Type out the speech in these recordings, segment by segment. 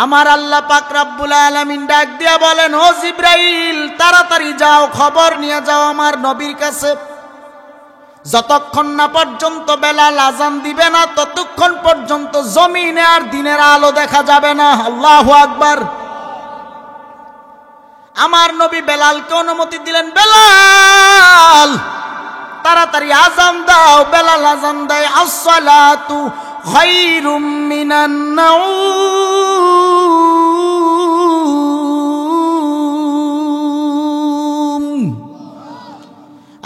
আমার আল্লাহ পাক রব্বুল আলামিন ডাক দিয়া বলেন, ও জিবরাইল তাড়াতাড়ি যাও, খবর নিয়ে যাও আমার নবীর কাছে। যতক্ষণ না পর্যন্ত বেলাল আজান দিবে না ততক্ষণ পর্যন্ত জমিনে আর দিনের আলো দেখা যাবে না। আল্লাহু আকবার। আমার নবী বেলালকে অনুমতি দিলেন, বেলাল তাড়াতাড়ি আজান দাও। বেলাল আজান দেয়, আসসালাতু খায়রুম মিনান নাওম,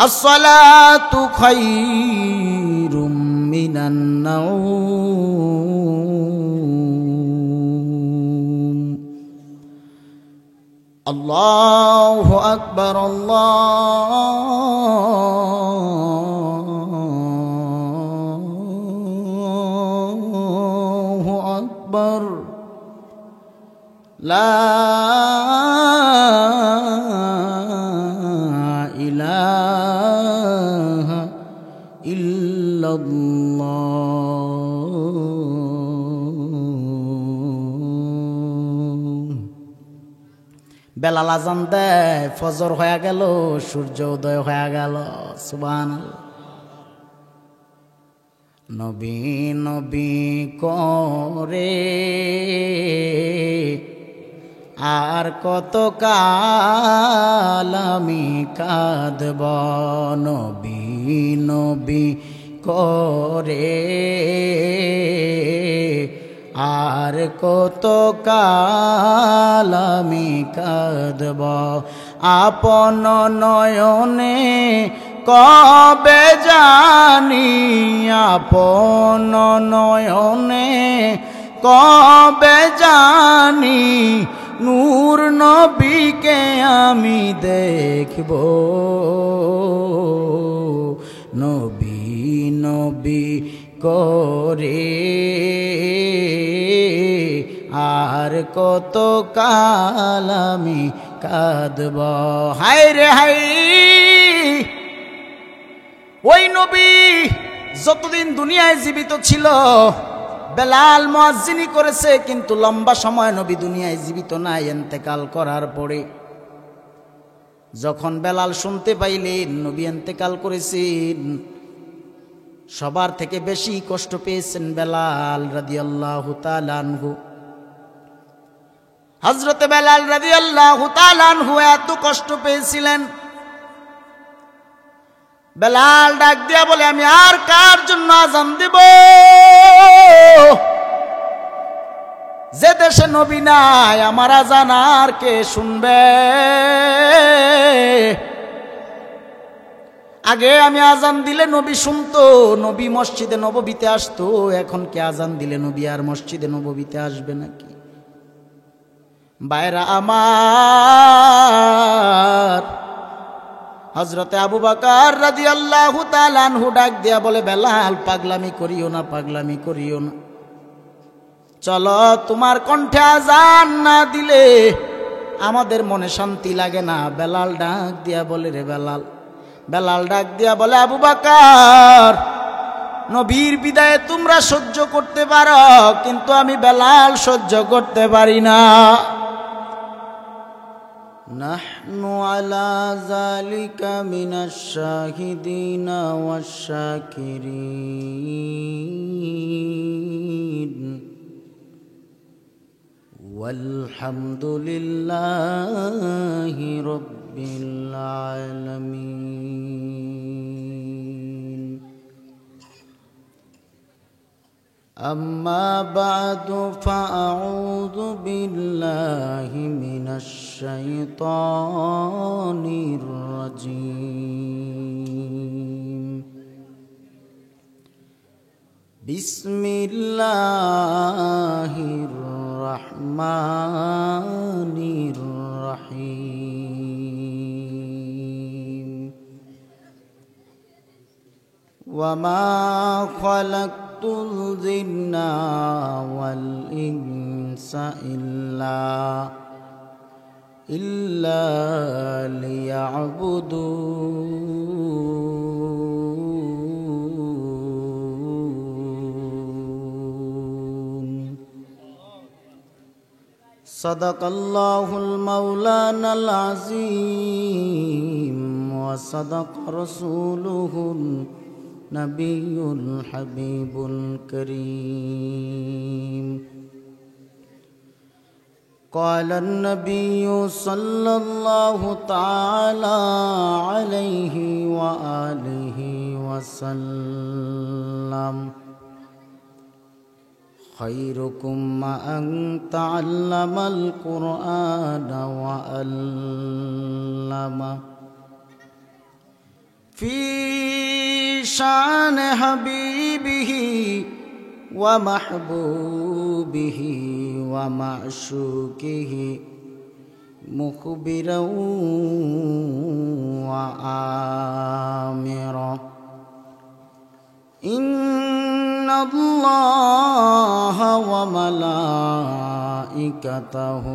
আসসালাতু খায়রুম মিনান নাওম। আল্লাহু আকবার, আল্লাহু আকবার, লা ইলাহা ইল্লাল্লাহ। বেলাল আজান দেয়, ফজর হয়ে গেল, সূর্য উদয় হয়ে গেল। সুবহানাল্লাহ। নবী নবী করে আর কত কাল আমি কাঁদব, নবী নবী করে আর কত কাল আমি কাঁদব, আপন নয়নে কবে জানি, আপন নয়নে কবে জানি নূর নবীকে আমি দেখব, নবী নবী করে আর কত কাল আমি কাঁদব। হায় রে হায়, ওই নবী যতদিন দুনিয়ায় জীবিত ছিল বেলাল মুয়াজ্জিনি করেছে, কিন্তু লম্বা সময় নবী দুনিয়ায় জীবিত নাই। ইন্তেকাল করার পরে যখন বেলাল শুনতে পাইলেন নবী ইন্তেকাল করেছেন, সবার থেকে বেশি কষ্ট পেয়েছেন বেলাল রাদিয়াল্লাহু তাআলা আনহু। হযরতে বেলাল রাদিয়াল্লাহু তাআলা আনহু এত কষ্ট পেয়েছিলেন, বেলাল ডাক দিয়া বলে, আমি আর কার জন্য আজান দেব? যে দেশে নবী নাই আমার আজান আর কে শুনবে? আগে আমি আজান দিলে নবী শুনতো, নবী মসজিদে নববীতে আসতো, এখন কি আজান দিলে নবী আর মসজিদে নববীতে আসবে নাকি? বাইরা আমার, হযরতে আবু বকর রাদিয়াল্লাহু তাআলা আনহু ডাক দিয়া বলে, বেলাল পাগলামি করিও না, পাগলামি করিও না, চলো তোমার কণ্ঠে আজান না দিলে আমাদের মনে শান্তি লাগে না। বেলাল ডাক দিয়া বলে, রে বেলাল, বেলাল ডাক দিয়া বলে, আবু বকর নবীর বিদায়ে তোমরা সহ্য করতে পারো, কিন্তু আমি বেলাল সহ্য করতে পারি না। নাহনু আলা যালিকা মিনাশ শাহিদিনা ওয়াশ শাকিরিন ওয়ালহামদুলিল্লাহি রাব্বিল আলামিন। أما بعد فأعوذ بالله من الشيطان الرجيم. بسم الله الرحمن الرحيم. وما خلقت الجن والإنس إلا ليعبدون. সাদাকাল্লাহুল মাওলানাল আযীম ওয়া সাদাকা রাসূলুহুন নবিয়ুল হাবিবুল করিম। قال النبي صلى الله تعالى عليه وآله وسلم خيركم من تعلم القرآن وعلمه في شان حبيبه ومحبوبه ومعشوقه مخبرا وآمرا إن الله وملائكته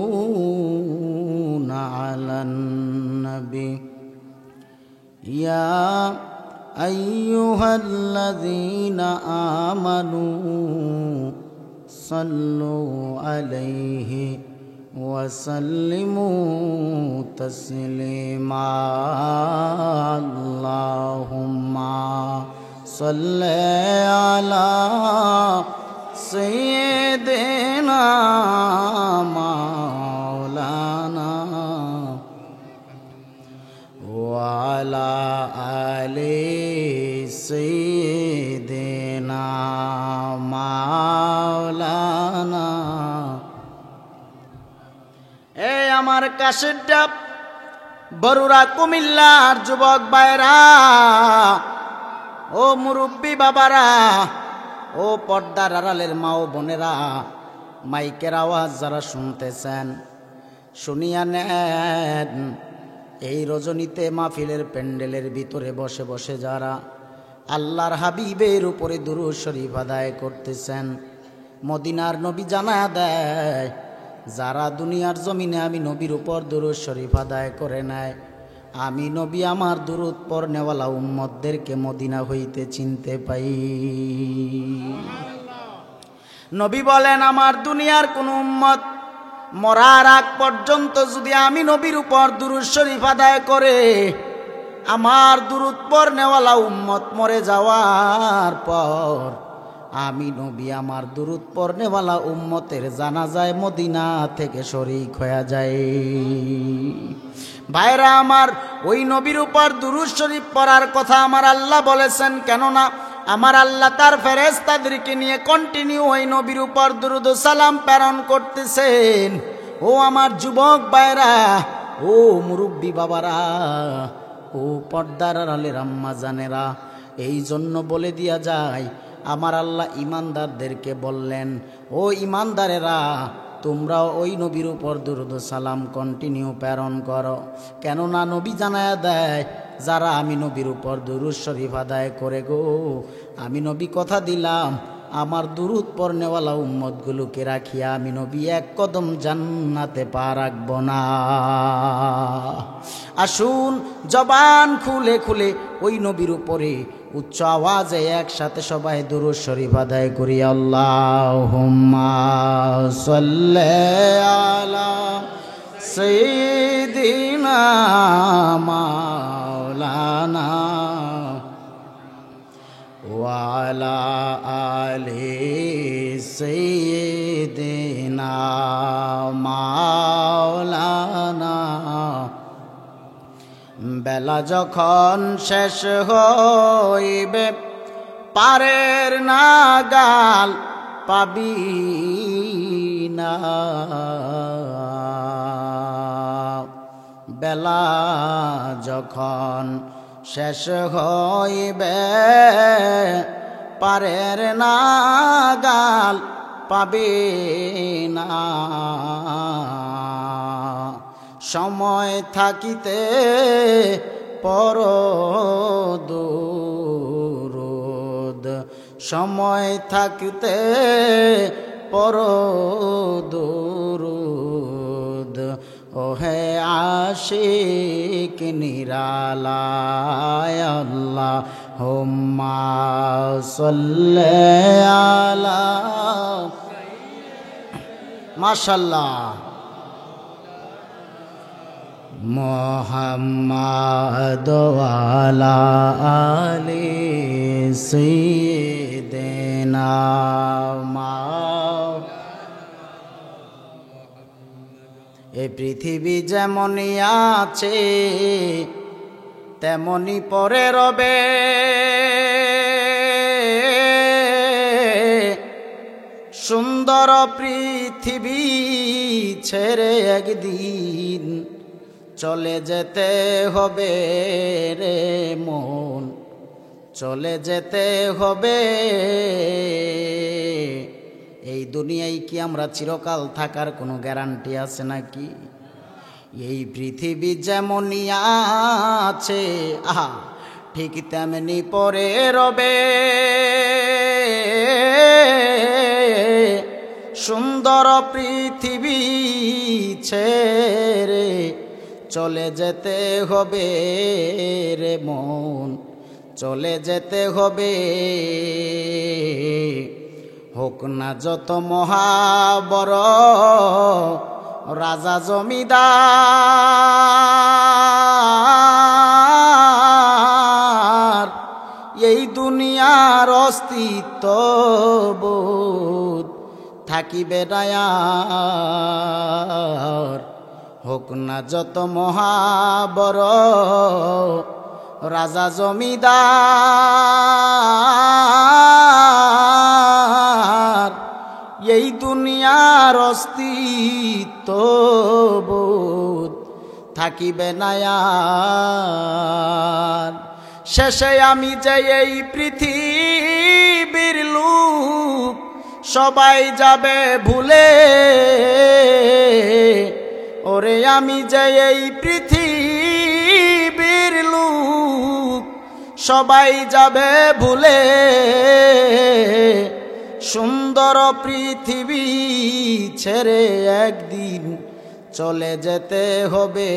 يصلون على النبي يا أيها الذين آمنوا صلوا عليه وسلموا تسليما اللهم صل على سيدنا مولانا وعلى آل سيدنا مولانا। এই আমার কাশের ডাব বরুড়া কুমিল্লার যুবক ভাইরা, ও মুরব্বী বাবারা, ও পর্দার আড়ালের মা ও বোনেরা, মাইকের আওয়াজ যারা শুনতেছেন শুনিয়া নেন। এই রজনীতে মাহফিলের প্যান্ডেলের ভিতরে বসে বসে যারা আল্লাহর হাবিবের উপরে দুরূদ শরীফ আদায় করতেছেন, মদিনার নবী জানায়া দেয়, যারা দুনিয়ার জমিনে আমি নবীর উপর দুরূদ শরীফ আদায় করে নেয়, আমি নবী আমার দুরূদ পড়নেওয়ালা উম্মতদেরকে মদিনা হইতে চিনতে পাই। নবী বলেন, আমার দুনিয়ার কোন উম্মত মরার আগ পর্যন্ত যদি আমি নবীর উপর দুরূদ শরীফ আদায় করে, আমার দুরূদ পড়নেওয়ালা উম্মত মরে যাওয়ার পর আমি নবী আমার দুরূদ পড়নেওয়ালা উম্মতের জানাজায় মদিনা থেকে শরীক হয়ে যায়। ভাইরা আমার, ওই নবীর উপর দুরূদ শরীফ পড়ার কথা আমার আল্লাহ বলেছেন, কেননা আমার আল্লাহ তার ফেরেশতাদেরকে নিয়ে কন্টিনিউ ওই নবীর উপর দুরূদ ও সালাম প্রেরণ করতেছেন। ও আমার যুবক ভাইরা, ও মুরব্বী বাবারা, ও পর্দার আড়ালের আম্মা জানেরা, এই জন্য বলে দিয়া যায়, আমার আল্লাহ ইমানদারদেরকে বললেন, ও ইমানদারেরা, তোমরা ওই নবীর উপর দুরূদ ও সালাম কন্টিনিউ প্রেরণ করো, কেননা নবী জানায়া দেয়, যারা আমি নবীর উপর দুরূদ শরীফ আদায় করে গো, আমি নবী কথা দিলাম, আমার দুরূদ পড়নেওয়ালা উম্মতগুলোকে রাখিয়া আমি নবী এক কদম জান্নাতে পা রাখব না। আসুন জবান খুলে খুলে ওই নবীর উপরে উচ্চ আওয়াজে একসাথে সবাই দুরূদ শরীফ আদায় করি। আল্লাহুম্মা সাল্লি আলা সাইয়্যিদিনা মাওলানা ওয়া আলা আলি সাইয়্যিদিনা মাওলানা। বেলা যখন শেষ হইবে পারের নাগাল পাবি না, বেলা যখন শেষ হইবে পারের নাগাল পাবি না, সময় থাকিতে পড় দুরূদ, সময় থাকিতে পড় দুরূদ, ওহে আশিক নিরালায় আল্লাহুম্মা সাল্লি আলা মাশাআল্লাহ। মুহাম্মাদ ওয়ালা আলি সাইয়্যিদিনা এই পৃথিবী যেমনই আছে তেমনই পরে রবে, সুন্দর পৃথিবী ছেড়ে একদিন চলে যেতে হবে রে মন, চলে যেতে হবে। এই দুনিয়ায় কি আমরা চিরকাল থাকার কোনো গ্যারান্টি আছে নাকি? এই পৃথিবী যেমনই আছে আহা ঠিক তেমনি পরে রবে, সুন্দর পৃথিবী ছেড়ে চলে যেতে হবে রে মন, চলে যেতে হবে। হোক না যত মহাবড় রাজা জমিদার, এই দুনিয়ার অস্তিত্ব বোধ থাকিবে না আর। হোক না যত মহাবড় রাজা জমিদার, এই দুনিয়ার অস্তিত্ব বোধ থাকিবে না আর। শেষে আমি যে এই পৃথিবীর লোক সবাই যাবে ভুলে, ওরে আমি যে এই পৃথিবীর লোক সবাই যাবে ভুলে, সুন্দর পৃথিবী ছেড়ে একদিন চলে যেতে হবে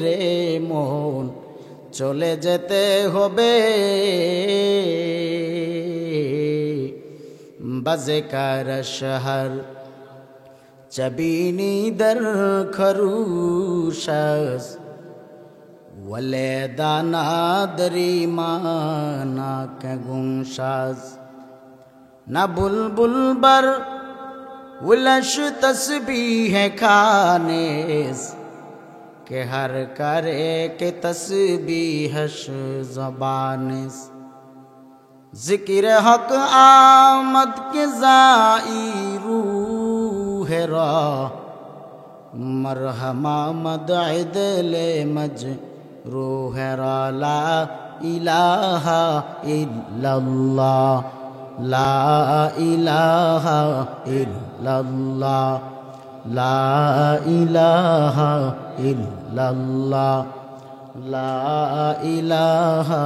রে মন, চলে যেতে হবে। बज़कार शहर चबीनी दर खरूशस वले दाना दरी माना के गुंशास न बुलबुल बर उलश तस्बीह खानेस के हर करे के तस्बीहश ज़बानेस ज़िक्र हक आमद के ज़ाई रूह रा मरहमा मदइदले मज रूह रा ला इलाहा इल्लल्लाह ला इलाहा इल्लल्लाह ला इलाहा इल्लल्लाह ला इलाहा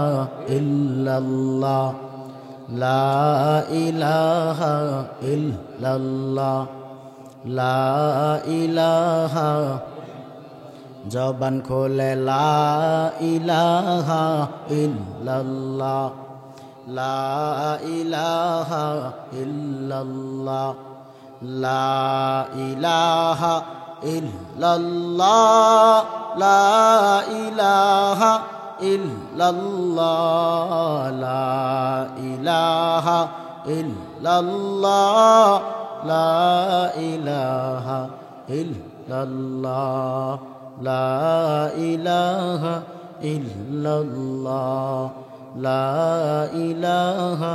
इल्लल्लाह ला इलाहा इल्लल्लाह ला इलाहा। जबान खोले ला इलाहा इल्लल्लाह ला इलाहा इल्लल्लाह ला इलाहा इल्लल्लाह ला इलाहा इल्लल्लाह ला इलाहा इल्लल्लाह ला इलाहा इल्लल्लाह ला इलाहा इल्लल्लाह ला इलाहा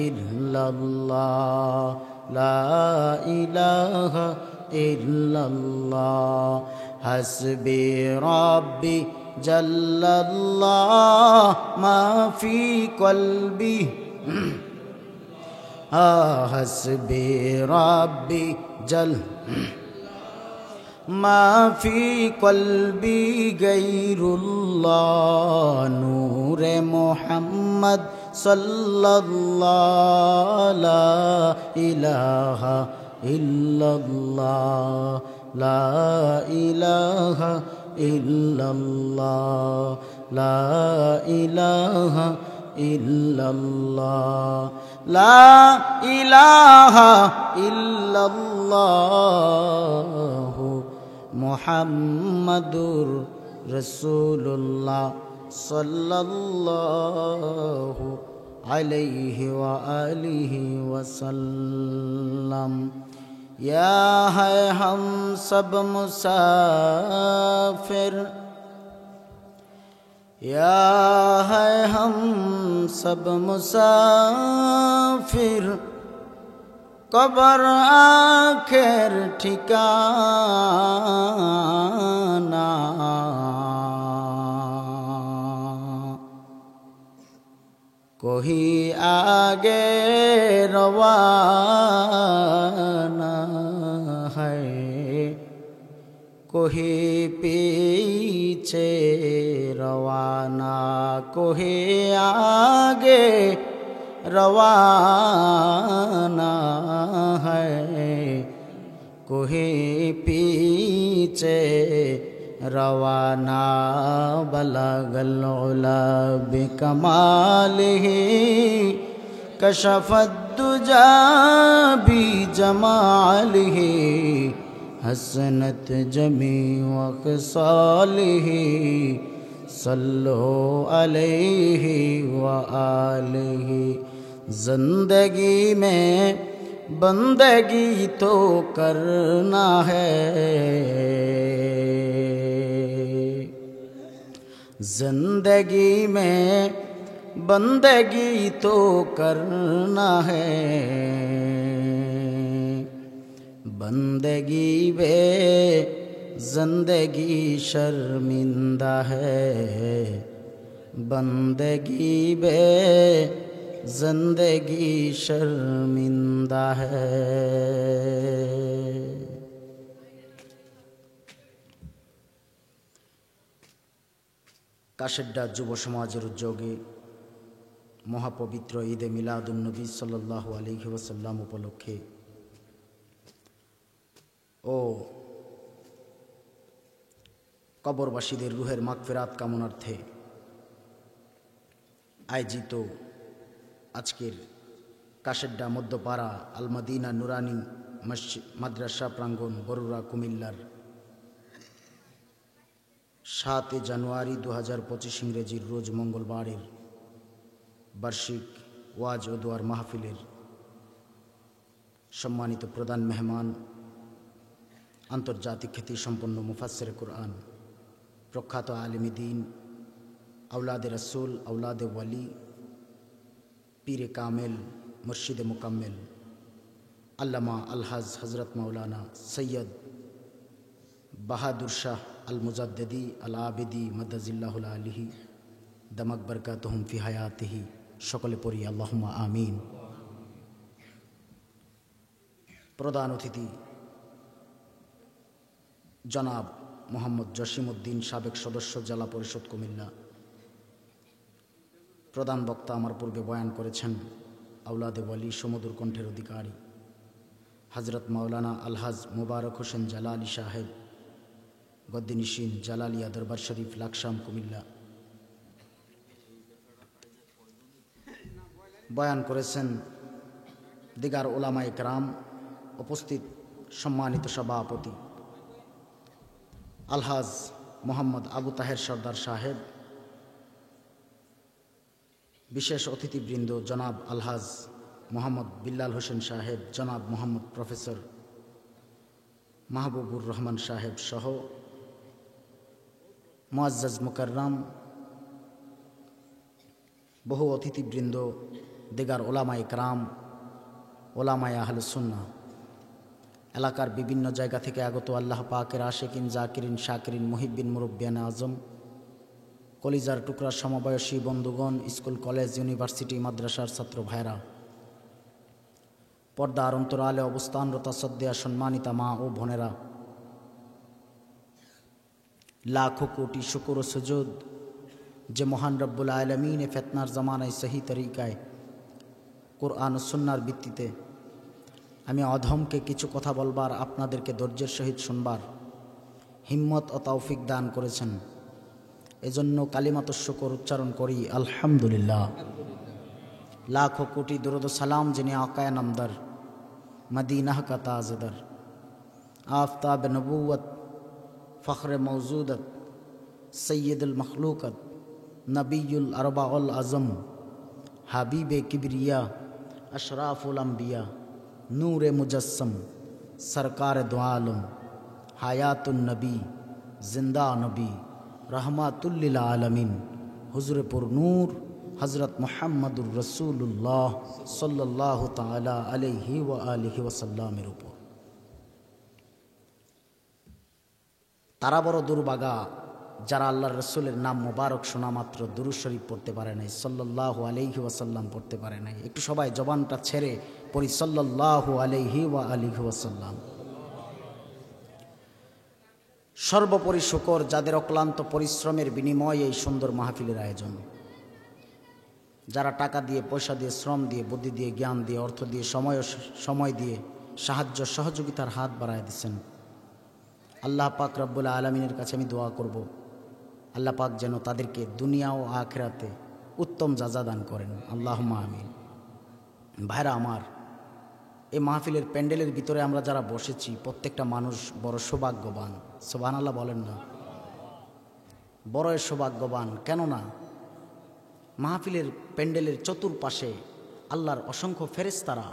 इल्लल्लाह ला इलाहा इल्लल्लाह। हस्बी रब्बी जल्लल्लाह मा फी क़ल्बी हस्बी रब्बी जल मा फी क़ल्बी गैरुल्लाह नूरे मोहम्मद सल्लल्लाहु ला इलाहा इल्लल्लाह ला इलाहा इल्लल्लाह ला इलाहा इल्लल्लाह ला इलाहा इल्लल्लाह ইল্লাল্লাহু মুহাম্মাদুর রাসূলুল্লাহ সাল্লাল্লাহু আলাইহি ওয়া আলিহি ওয়াসাল্লাম। या है हम सब मुसाफिर, या है हम सब मुसाफिर, कब्र आखिर ठिकाना। कोई आगे रवाना है, कोई पीछे रवाना, कोई आगे रवाना है, कोई पीछे रवाना। बलगल उला बिकमालिही कशफत दुजा बिजमालिही हसनत जमी वखसालिही सल्लो अलैहि व आलिही। जिंदगी में बंदगी तो करना है, जिंदगी में बंदगी तो करना है, बंदगी बे जिंदगी शर्मिंदा है, बंदगी बे जिंदगी शर्मिंदा है। কাশেড্ডা যুব সমাজের উদ্যোগে মহাপবিত্র ঈদে মিলাদুন্নবী সাল্লাল্লাহু আলাইহি ওয়াসাল্লাম উপলক্ষে ও কবরবাসীদের রুহের মাগফিরাত কামনার্থে আয়োজিত আজকের কাশেড্ডা মধ্যপাড়া আল মাদিনা নুরানি মসজিদ মাদ্রাসা প্রাঙ্গণ বরুড়া কুমিল্লার 7 জানুয়ারি 2025 ইংরেজির রোজ মঙ্গলবারের বার্ষিক ওয়াজ ও দোয়ার মাহফিলের সম্মানিত প্রধান মেহমান, আন্তর্জাতিক খ্যাতিসম্পন্ন মুফাসসিরে কুরআন, প্রখ্যাত আলেমে দ্বীন, আওলাদে রাসূল, আওলাদে ওয়ালি, পীরে কামেল, মুর্শিদে মুকাম্মেল, আল্লামা আলহাজ হযরত মাওলানা সৈয়দ বাহাদুর শাহ আল মুজাদ্দিদি আল আবিদি মাদাজিল্লাহুল আলিহি দামাক বরকাতুহুম ফি হায়াতিহি। সকলে পড়ি আল্লাহুম্মা আমিন। প্রধান অতিথি জনাব মোহাম্মদ জসিমউদ্দিন, সাবেক সদস্য জেলা পরিষদ কুমিল্লা। প্রধান বক্তা আমার পূর্বে বয়ান করেছেন আওলাদে ওয়ালি, সমুদুর কণ্ঠের অধিকারী হযরত মাওলানা আলহাজ মুবারক হোসেন জালালি সাহেব, গদ্দিনিশিন জালালিয়া দরবার শরীফ, লাকসাম, কুমিল্লা। বয়ান করেছেন দিগার উলামায়ে কেরাম। উপস্থিত সম্মানিত সভাপতি আলহাজ মোহাম্মদ আবু তাহের সর্দার সাহেব, বিশেষ অতিথিবৃন্দ জনাব আলহাজ মোহাম্মদ বিল্লাল হোসেন সাহেব, জনাব মোহাম্মদ প্রফেসর মাহবুবুর রহমান সাহেব সহ মুআজ্জাজ মুকাররম বহু অতিথিবৃন্দ, দিগার ওলামায়ে কেরাম, ওলামায়ে আহলুস সুন্নাহ, এলাকার বিভিন্ন জায়গা থেকে আগত আল্লাহ পাকের আশিকিন, জাকিরিন, শাকিরিন, মুহিব্বিন, মুরব্বিয়ান আজম, কলিজার টুকরা সমবয়সী বন্ধুগণ, স্কুল, কলেজ, ইউনিভার্সিটি, মাদ্রাসার ছাত্র ভাইরা, পর্দার অন্তরালে অবস্থানরত শ্রদ্ধেয়া সম্মানিতা মা ও বোনেরা, লাখো কোটি শুকর ও সুজুদ যে মহান রব্বুল আলামিনে ফিতনার জামানায় সহি তরিকায় কোরআন ও সুন্নাহর ভিত্তিতে আমি অধমকে কিছু কথা বলবার, আপনাদেরকে ধৈর্যের সহিত শুনবার হিম্মত ও তৌফিক দান করেছেন। এজন্য কালিমাতুশ শুকর উচ্চারণ করি আলহামদুলিল্লাহ। লাখো কোটি দরুদ ও সালাম যিনি আকায়ে নামদার मदीना का ताजदर, आफ्ताब नबूवत, फ़ख्र मौजूदत, सैयदुल मखलूकत, नबीयुल अरबाउल आज़म, हबीब किबरिया, अशराफुल अंबिया, नूर मुजस्सम, सरकार दो आलम, हयातुन नबी, जिंदा नबी, रहमतुल लिल आलमीन, हुज़ुर पुर नूर हज़रत मुहम्मदुर रसूलुल्लाह सल्लल्लाहु ताला अलैहि व आलिहि वसल्लमेर উপর। তারা বড় দুর্ভাগা যারা আল্লাহর রসুলের নাম মোবারক শোনা মাত্র দুরূদ শরীফ পড়তে পারে নাই, সাল্লাল্লাহু আলাইহি ওয়াসাল্লাম পড়তে পারে নাই। একটু সবাই জবানটা ছেড়ে পড়ি সাল্লাল্লাহু আলাইহি ওয়া আলিহি ওয়াসাল্লাম। সর্বোপরি শুকর যাদের অক্লান্ত পরিশ্রমের বিনিময়ে এই সুন্দর মাহফিলের আয়োজন, যারা টাকা দিয়ে, পয়সা দিয়ে, শ্রম দিয়ে, বুদ্ধি দিয়ে, জ্ঞান দিয়ে, অর্থ দিয়ে, সময় দিয়ে সাহায্য সহযোগিতার হাত বাড়ায় দিচ্ছেন। আল্লাহ পাক রব্বুল আলামিনের কাছে আমি দোয়া করব, আল্লাহ পাক যেন তাদেরকে দুনিয়া ও আখিরাতে উত্তম জাযা দান করেন, আল্লাহুম্মা আমিন। ভাইরা আমার, এই মাহফিলের প্যান্ডেলের ভিতরে আমরা যারা বসেছি প্রত্যেকটা মানুষ বড় সৌভাগ্যবান। সুবহানাল্লাহ বলেন না? বড় সৌভাগ্যবান। কেননা মাহফিলের প্যান্ডেলের চতুর্পাশে আল্লাহর অসংখ্য ফেরেশতারা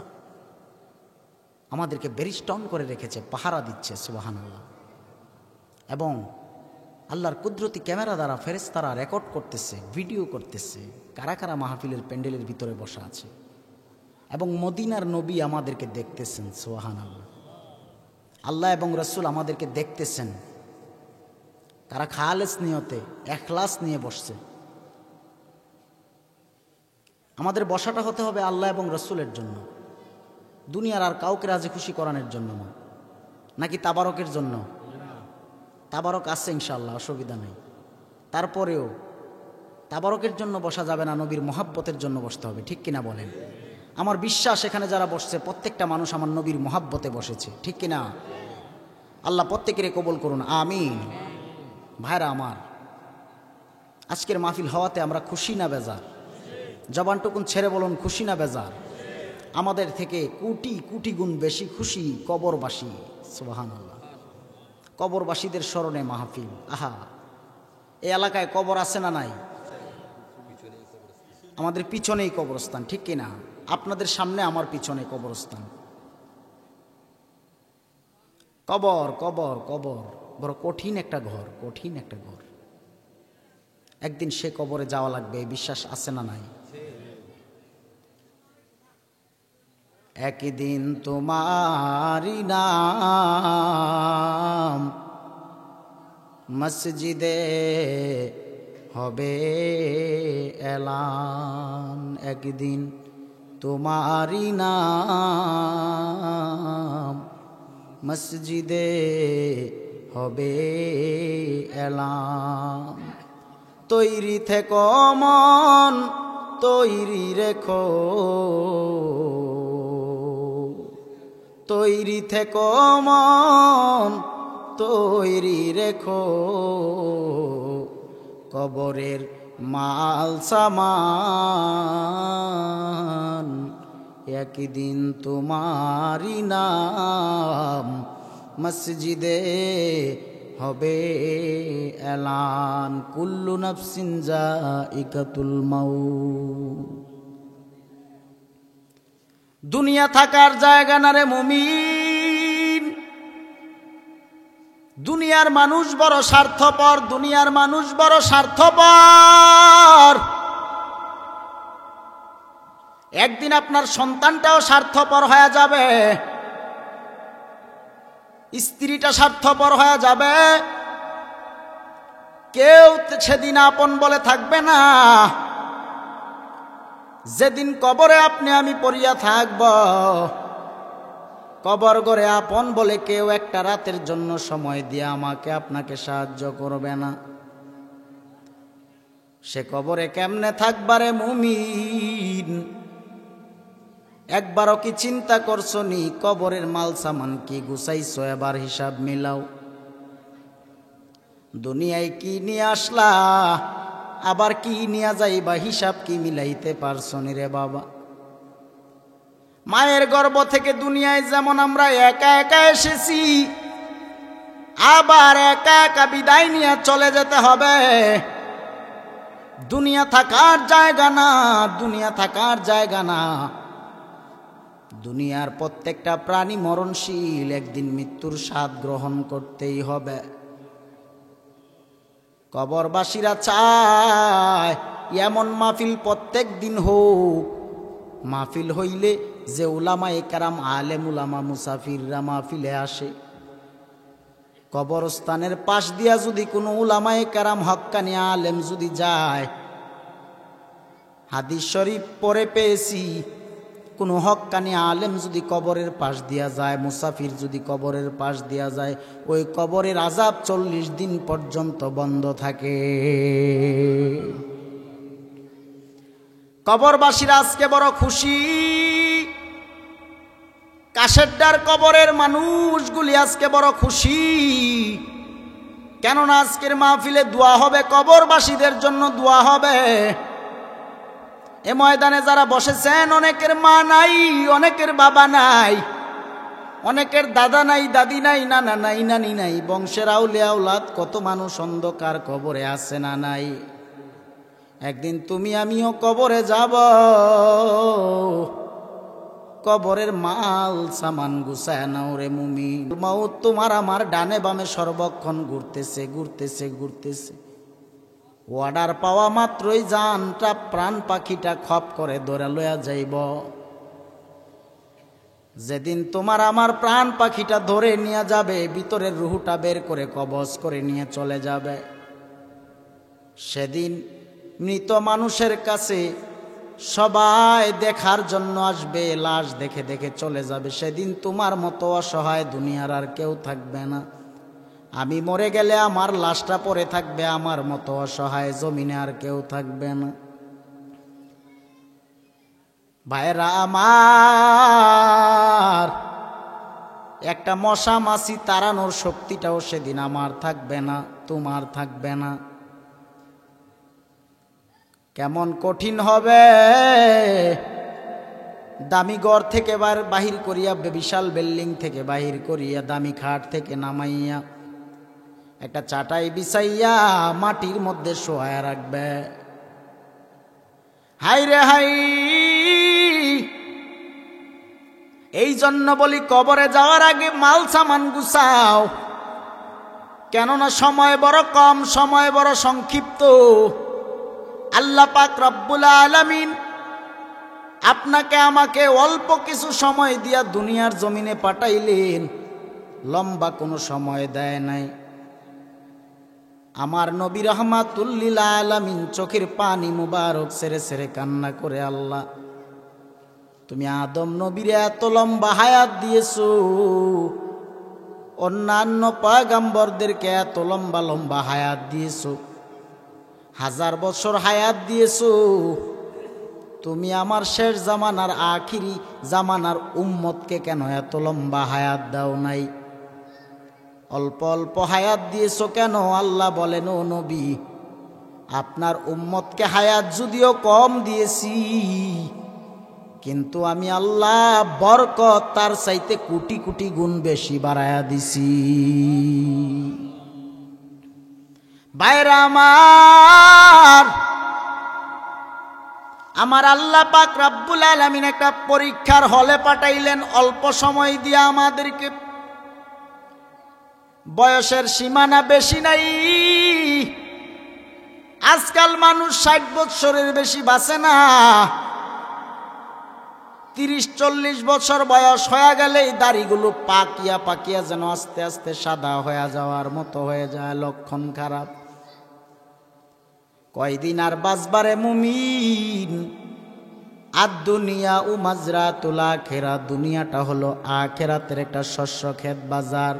আমাদেরকে বেরিস্টন করে রেখেছে, পাহারা দিচ্ছে। সুবহানাল্লাহ। এবং আল্লাহর কুদরতি ক্যামেরা দ্বারা ফেরেশতারা রেকর্ড করতেছে, ভিডিও করতেছে কারা কারা মাহফিলের প্যান্ডেলের ভিতরে বসা আছে। এবং মদিনার নবী আমাদেরকে দেখতেছেন। সুবহানাল্লাহ। আল্লাহ এবং রসুল আমাদেরকে দেখতেছেন। তারা খালেস নিয়তে, এখলাস নিয়ে বসছে। আমাদের বসাটা হতে হবে আল্লাহ এবং রসুলের জন্য, দুনিয়ার আর কাউকে রাজি খুশি করানোর জন্য না। নাকি তাবারকের জন্য? তাবারক আছে ইনশাআল্লাহ, অসুবিধা নেই। তারপরেও তাবারকের জন্য বসা যাবে না, নবীর মহাব্বতের জন্য বসতে হবে। ঠিক কিনা বলেন? আমার বিশ্বাস এখানে যারা বসছে প্রত্যেকটা মানুষ আমার নবীর মহাব্বতে বসেছে। ঠিক কিনা? আল্লাহ প্রত্যেকের কবুল করুন, আমিন। ভাইরা আমার, আজকের মাহফিল হওয়াতে আমরা খুশি না বেজার? জবানটুকুন ছেড়ে বলুন, খুশি না বেজার? আমাদের থেকে কোটি কোটি গুণ বেশি খুশি কবরবাসী। সুবহানাল্লাহ। কবরবাসীদের স্মরণে মাহফিল। আহা, এই এলাকায় কবর আছে না নাই? আমাদের পিছনেই কবরস্থান। ঠিক কিনা? আপনাদের সামনে, আমার পিছনে কবরস্থান। কবর কবর কবর বড় কঠিন একটা ঘর, কঠিন একটা ঘর। একদিন সে কবরে যাওয়া লাগবে, এই বিশ্বাস আছে না নাই? একদিন তোমারি নাম মসজিদে হবে এলান, একদিন তোমারি নাম মসজিদে হবে এলান। তৈরি থেকো মন, তৈরি রেখো, তৈরি থেকো মন, তৈরি রেখো, কবরের মাল সামান একদিন তোমারি নাম মসজিদে হবে এলান। কুল্লু নাফসিন যায়িকাতুল মাউত। দুনিয়া থাকার জায়গা না রে মুমিন। দুনিয়ার মানুষ বড় স্বার্থপর, দুনিয়ার মানুষ বড় স্বার্থপর। একদিন আপনার সন্তানটাও স্বার্থপর হয়ে যাবে, স্ত্রীটা স্বার্থপর হয়ে যাবে, কেউ সেদিন আপন বলে থাকবে না। যেদিন কবরে আপনি আমি পড়িয়া থাকব, কবর ঘরে আপন বলে কেউ একটা রাতের জন্য সময় দিয়ে আমাকে আপনাকে সাহায্য করবে না। সে কবরে কেমনে থাকবারে মুমিন? একবারও কি চিন্তা করছো নি কবরের মাল সামান কি গুছাইছো? এবার হিসাব মিলাও। দুনিয়ায় কি নিয়ে আসলা, আবার কি নিয়ে যাইবা, হিসাব কি মিলাইতে পারছো নি রে বাবা? মায়ের গর্ভ থেকে দুনিয়ায় যেমন আমরা একা একা এসেছি, আবার একা একা বিদায় নিয়ে চলে যেতে হবে। দুনিয়া থাকার জায়গা না, দুনিয়া থাকার জায়গা না। দুনিয়ার প্রত্যেকটা প্রাণী মরণশীল, একদিন মৃত্যুর স্বাদ গ্রহণ করতেই হবে। কবরবাসীরা চায় এমন মাহফিল প্রত্যেক দিন হোক। মাহফিল হইলে যে উলামায়ে কেরাম, আলেম উলামা, মুসাফিররা মাহফিলে আসে, কবরস্থানের পাশ দিয়া যদি কোনো উলামায়ে কেরাম, হক্কানি আলেম যদি যায়, হাদিস শরীফ পড়ে পেয়েছি, কোনো হক্কানি আলেম যদি কবরের পাশ দিয়া যায়, মুসাফির যদি কবরের পাশ দিয়া যায়, ওই কবরের আযাব 40 দিন পর্যন্ত বন্ধ থাকে। কবরবাসীরা আজকে বড় খুশি। কাশেরডার কবরের মানুষগুলি আজকে বড় খুশি, কেননা আজকের মাহফিলে দোয়া হবে, কবরবাসীদের জন্য দোয়া হবে। এ ময়দানে যারা বসেছেন, অনেকের মা নাই, অনেকের বাবা নাই, অনেকের দাদা নাই, দাদি নাই, নানা নাই, নানি নাই, বংশের আউলিয়া আওলাদ কত মানুষ অন্ধকার কবরে আছে না নাই। একদিন তুমি আমিও কবরে যাব, কবরের মাল সামান গুছায় নাও রে মুমিন। মাউত তোমার আমার ডানে বামে সর্বক্ষণ ঘুরতেছে ঘুরতেছে ঘুরতেছে। অর্ডার পাওয়া মাত্রই জানটা, প্রাণ পাখিটা খপ করে ধরে লইয়া যাইব। যেদিন তোমার আমার প্রাণ পাখিটা ধরে নিয়ে যাবে, ভিতরের রুহুটা বের করে কবজ করে নিয়ে চলে যাবে, সেদিন মৃত মানুষের কাছে সবাই দেখার জন্য আসবে, লাশ দেখে দেখে চলে যাবে। সেদিন তোমার মতো অসহায় দুনিয়ার আর কেউ থাকবে না। আমি মরে গেলে আমার লাশটা পড়ে থাকবে, আমার মতো অসহায় জমিনে আর কেউ থাকবে না। ভাইরা আমার, একটা মশা মাছি তাড়ানোর শক্তিটাও সেদিন আমার থাকবে না, তোমার থাকবে না। কেমন কঠিন হবে। দামি ঘর থেকে বাহির করিয়া, বিশাল বিল্ডিং থেকে বাহির করিয়া, দামি খাট থেকে নামাইয়া, একটা চাটাই বিছাইয়া মাটির মধ্যে শোয়া রাখবে। হাই রে হাই, এই জন্য বলি কবরে যাওয়ার আগে মাল সামান গুছাও, কেননা সময় বড় কম, সময় বড় সংক্ষিপ্ত। আল্লাহ পাক রব্বুল আলামিন আপনাকে আমাকে অল্প কিছু সময় দিয়া দুনিয়ার জমিনে পাঠাইলেন, লম্বা কোনো সময় দেয় নাই। আমার নবী রাহমাতুল লিল আলামিন চোখের পানি মুবারক ছেড়ে ছেড়ে কান্না করে, আল্লাহ তুমি আদম নবীরে এত লম্বা হায়াত দিয়েছো, অন্যান্য পয়গম্বরদেরকে এত লম্বা লম্বা হায়াত দিয়েছো, 1000 বছর হায়াত দিয়েছো, তুমি আমার শেষ জামানার আখিরি জামানার উম্মতকে কেন এত লম্বা হায়াত দাও নাই? অল্প অল্প হায়াত দিয়েছো কেন? আল্লাহ বলেন, ও নবী, আপনার উম্মতকে হায়াত যদিও কম দিয়েছি, কিন্তু আমি আল্লাহ বরকত তার চাইতে কোটি কোটি গুণ বেশি বাড়ায়া দিছি। ভাইরা আমার আল্লাহ পাক রব্বুল আলামিন একটা পরীক্ষার হলে পাঠাইলেন অল্প সময় দিয়ে আমাদেরকে। বয়সের সীমানা বেশি নাই, আজকাল মানুষ 60 বছরের বেশি বাঁচে না। 30-40 বছর বয়স হয়ে গেলেই দাড়িগুলো পাকিয়া পাকিয়া যেন আস্তে আস্তে সাদা হয়ে যাওয়ার মতো হয়ে যায়, লক্ষণ খারাপ। কয়দিন আর বাঁচবারে মুমিন? আদ-দুনিয়া ও মাজরাতুল আখিরা, দুনিয়াটা হলো আখিরাতের একটা শস্য ক্ষেত বাজার।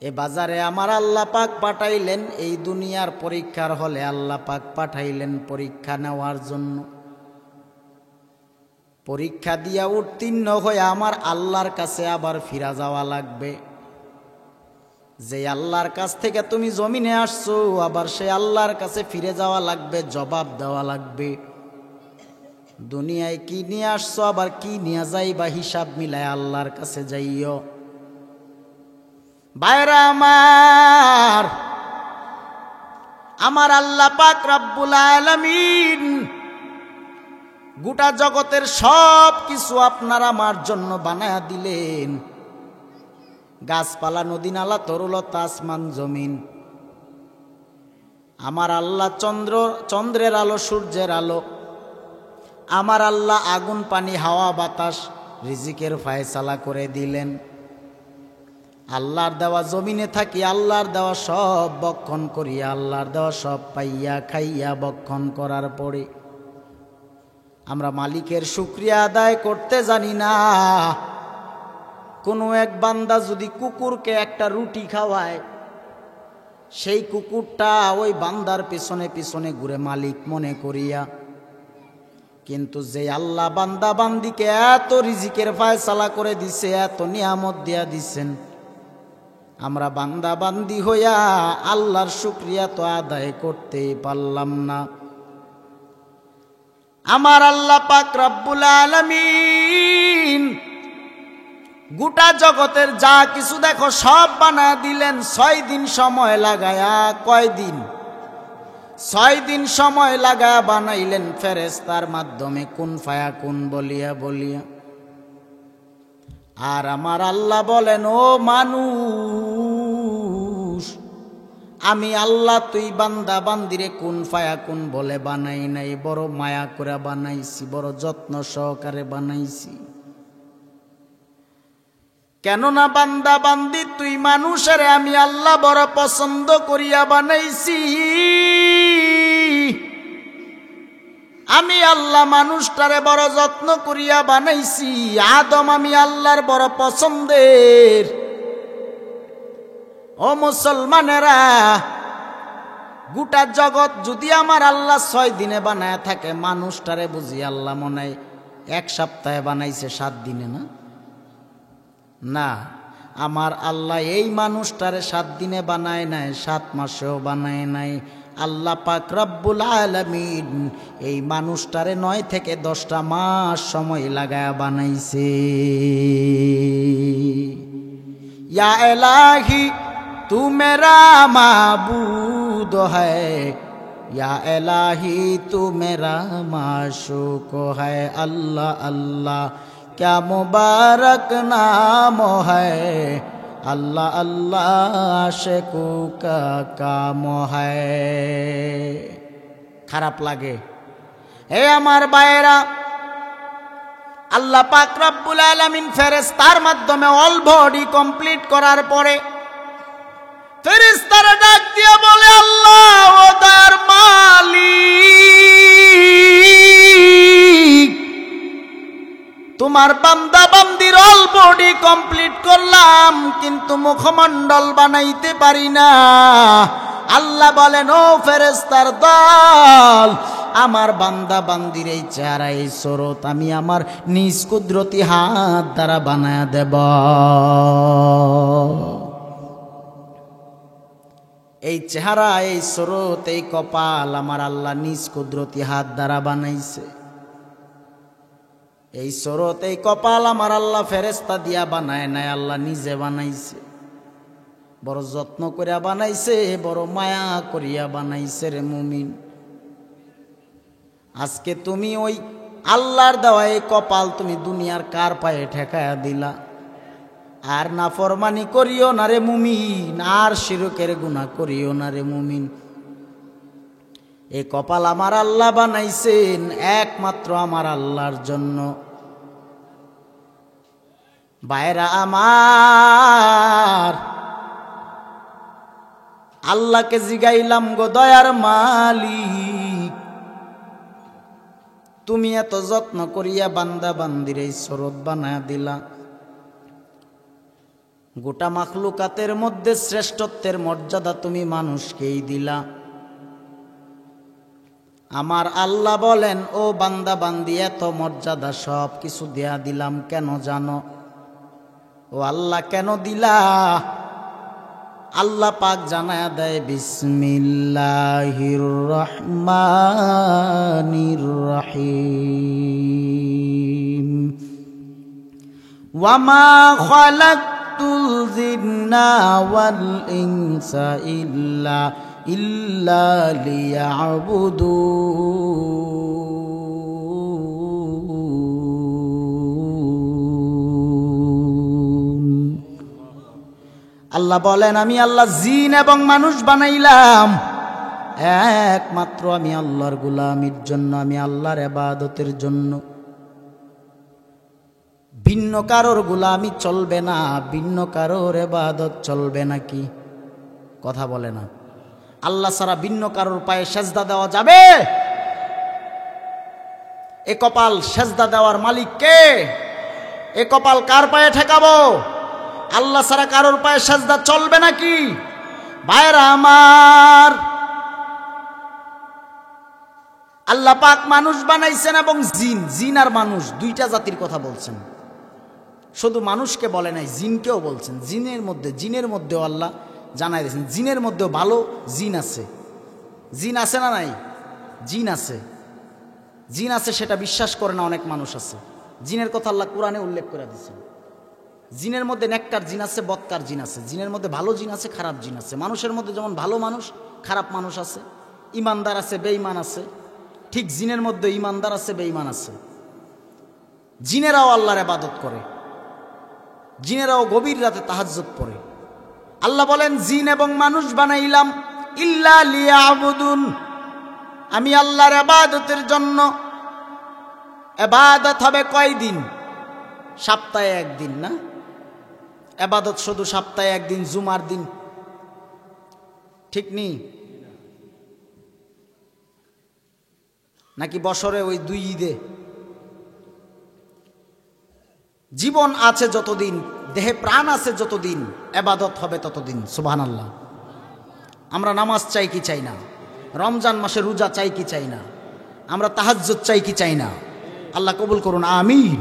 এ বাজারে আমার আল্লাহ পাক পাঠাইলেন, এই দুনিয়ার পরীক্ষার হলে আল্লাহ পাক পাঠাইলেন পরীক্ষা নেওয়ার জন্য। পরীক্ষা দিয়া উত্তীর্ণ হয়ে আমার আল্লাহর কাছে আবার ফিরা যাওয়া লাগবে। যে আল্লাহর কাছ থেকে তুমি জমিনে আসছো, আবার সে আল্লাহর কাছে ফিরে যাওয়া লাগবে, জবাব দেওয়া লাগবে। দুনিয়ায় কি নিয়ে আসছো আবার কি নিয়ে যাইবা হিসাব মিলায় আল্লাহর কাছে যাইও। ভাইরা আমার আল্লাহ পাক রব্বুল আলামিন গোটা জগতের সব কিছু আপনার আমার জন্য বানায়া দিলেন। গাছপালা, নদী নালা, তরুলতা, আসমান জমিন। আমার আল্লাহ চন্দ্রের আলো, সূর্যের আলো। আমার আল্লাহ আগুন, পানি, হাওয়া, বাতাস, রিজিকের ফায়সালা করে দিলেন। আল্লাহর দেওয়া জমিনে থাকি, আল্লাহর দেওয়া সব বক্ষণ করিয়া, আল্লাহর দেওয়া সব পাইয়া খাইয়া বক্ষণ করার পরে আমরা মালিকের শুকরিয়া আদায় করতে জানি না। কোনো এক বান্দা যদি কুকুরকে একটা রুটি খাওয়ায়, সেই কুকুরটা ওই বান্দার পিছনে পিছনে ঘুরে মালিক মনে করিয়া। কিন্তু যে আল্লাহ বান্দা বান্দিকে এত রিজিকের ফায়সালা করে দিছে, এত নিয়ামত দিয়া দিছেন, আমরা বান্দা বান্দি হইয়া আল্লাহর শুকরিয়া তো আদায় করতে পারলাম না। আমার আল্লাহ পাক রব্বুল আলামিন গোটা জগতের যা কিছু দেখো সব বানায় দিলেন 6 দিন সময় লাগায়া। কয়দিন? 6 দিন সময় লাগায়া বানাইলেন ফেরেশতার মাধ্যমে, কুন ফায়াকুন বলিয়া বলিয়া। আর আমার আল্লাহ বলেন, ও মানুষ, আমি আল্লাহ তুই বান্দা বান্দিরে কুন ফায়াকুন বলে বানাই নাই, বড় মায়া করে বানাইছি, বড় যত্ন সহকারে বানাইছি। কেননা বান্দা বান্দি তুই মানুষের আমি আল্লাহ বড় পছন্দ করিয়া বানাইছি। আমি আল্লাহ মানুষটারে বড় যত্ন করিয়া বানাইছি। আদম আমি আল্লাহর বড় পছন্দের। ও মুসলমানেরা, গোটা জগৎ যদি আমার আল্লাহ 6 দিনে বানায় থাকে, মানুষটারে বুঝি আল্লাহ মনে হয় 1 সপ্তাহে বানাইছে, 7 দিনে না? না, আমার আল্লাহ এই মানুষটারে 7 দিনে বানায় নাই, 7 মাসেও বানায় নাই। আল্লাহ পাক রব্বুল আলামিন এই মানুষটারে 9 থেকে 10টা মাস সময় লাগায়া বানাইছে। ইয়া ইলাহি তু মেরা মাবুদ হ্যায়, ইয়া ইলাহি তু মেরা মাশুক হ্যায়। আল্লাহ আল্লাহ क्या मुबारक नाम है, अल्लाह अल्लाह आशिकू का काम है। খারাপ লাগে? হে আমার ভাইরা, আল্লাহ পাক রব্বুল আলামিন ফেরেশতার মাধ্যমে অল বডি কমপ্লিট করার পরে ফেরেশতারা ডাক দিয়ে বলে, আল্লাহ ও দয়ার মালিক, তোমার বান্দা বান্দির অল বডি কমপ্লিট করলাম, কিন্তু মুখমণ্ডল বানাইতে পারি না। আল্লাহ বলেন, ও ফেরেশতার দল, আমার বান্দা বান্দির এই চেহারা, এই সুরত আমি আমার নিজ কুদরতি হাত দ্বারা বানায়া দেব। এই চেহারা, এই সুরত, এই কপাল আমার আল্লাহ নিজ কুদরতি হাত দ্বারা বানাইছে। এই সুরত, এই কপাল আমার আল্লাহ ফেরেশতা দিয়া বানায় নাই, আল্লাহ নিজে বানাইছে। বড় যত্ন করিয়া বানাইছে, বড় মায়া করিয়া বানাইছে রে মুমিন। আজকে তুমি ওই আল্লাহর দেওয়া এই কপাল তুমি দুনিয়ার কার পায়ে ঠেকায়া দিলা। আর নাফরমানি করিও না রে মুমিন, আর শিরকের গুনাহ করিও না রে মুমিন। এই কপাল আমার আল্লাহ বানাইছেন একমাত্র আমার আল্লাহর জন্য। ভাইরা আমার, আল্লাহকে জিগাইলাম, গো দয়ার মালিক, তুমি এত যত্ন করিয়া বান্দা বান্দির এই সুরত বানায়া দিলা, গোটা মাখলুকাতের মধ্যে শ্রেষ্ঠত্বের মর্যাদা তুমি মানুষকেই দিলা। আমার আল্লাহ বলেন, ও বান্দা বান্দি, এত মর্যাদা সব কিছু দেয়া দিলাম কেন জানো? ও আল্লাহ, কেন দিলা? আল্লাহ পাক জানায়া দেয় বিসমিল্লাহির রহমানির রহিম ওয়ামা খালাকতুল জিন্না ওয়াল ইনসা ইল্লা লিয়াবুদুন। আল্লাহ বলেন আমি আল্লাহ জিন এবং মানুষ বানাইলাম একমাত্র আমি আল্লাহর গোলামির জন্য, আমি আল্লাহর ইবাদতের জন্য। ভিন্ন কারোর গোলামি চলবে না, ভিন্ন কারোর ইবাদত চলবে নাকি? কথা বলে না। আল্লাহ ছাড়া ভিন্ন কারোর পায়ে সেজদা দেওয়া যাবে? এ কপাল সেজদা দেওয়ার মালিক কে? এ কপাল কার পায়ে ঠেকাবো? আল্লাহ ছাড়া কারোর পায়ে সেজদা চলবে নাকি? ভাইরা আমার, আল্লাহ পাক মানুষ বানাইছেন এবং জিন, জিন আর মানুষ দুইটা জাতির কথা বলছেন। শুধু মানুষকে বলে নাই, জিনকেও বলছেন। জিনের মধ্যেও আল্লাহ জানাই দিয়েছেন জিনের মধ্যেও ভালো জিন আছে। জিন আছে না নাই? জিন আছে, জিন আছে, সেটা বিশ্বাস করে না অনেক মানুষ আছে। জিনের কথা আল্লাহ কোরআনে উল্লেখ করে দিয়েছেন। জিনের মধ্যে নেককার জিন আছে, বদকার জিন আছে। জিনের মধ্যে ভালো জিন আছে, খারাপ জিন আছে। মানুষের মধ্যে যেমন ভালো মানুষ, খারাপ মানুষ আছে, ইমানদার আছে, বেঈমান আছে, ঠিক জিনের মধ্যে ইমানদার আছে, বেঈমান আছে। জিনেরাও আল্লাহর ইবাদত করে, জিনেরাও গভীর রাতে তাহাজ্জুদ পড়ে। আল্লাহ বলেন জিন এবং মানুষ বানাইলাম ইল্লা লিয়াবুদুন, আমি আল্লাহর ইবাদতের জন্য। ইবাদত হবে কয়দিন? সপ্তাহে একদিন না? ইবাদত শুধু সপ্তাহে একদিন, জুমার দিন, ঠিক নেই নাকি বছরে ওই 2 ঈদে? জীবন আছে যতদিন, দেহে প্রাণ আছে যতদিন, ইবাদত হবে ততদিন। সুবহানাল্লাহ। আমরা নামাজ চাই কি চাই না? রমজান মাসে রোজা চাই কি চাই না? আমরা তাহাজ্জুদ চাই কি চাই না? আল্লাহ কবুল করুন, আমিন।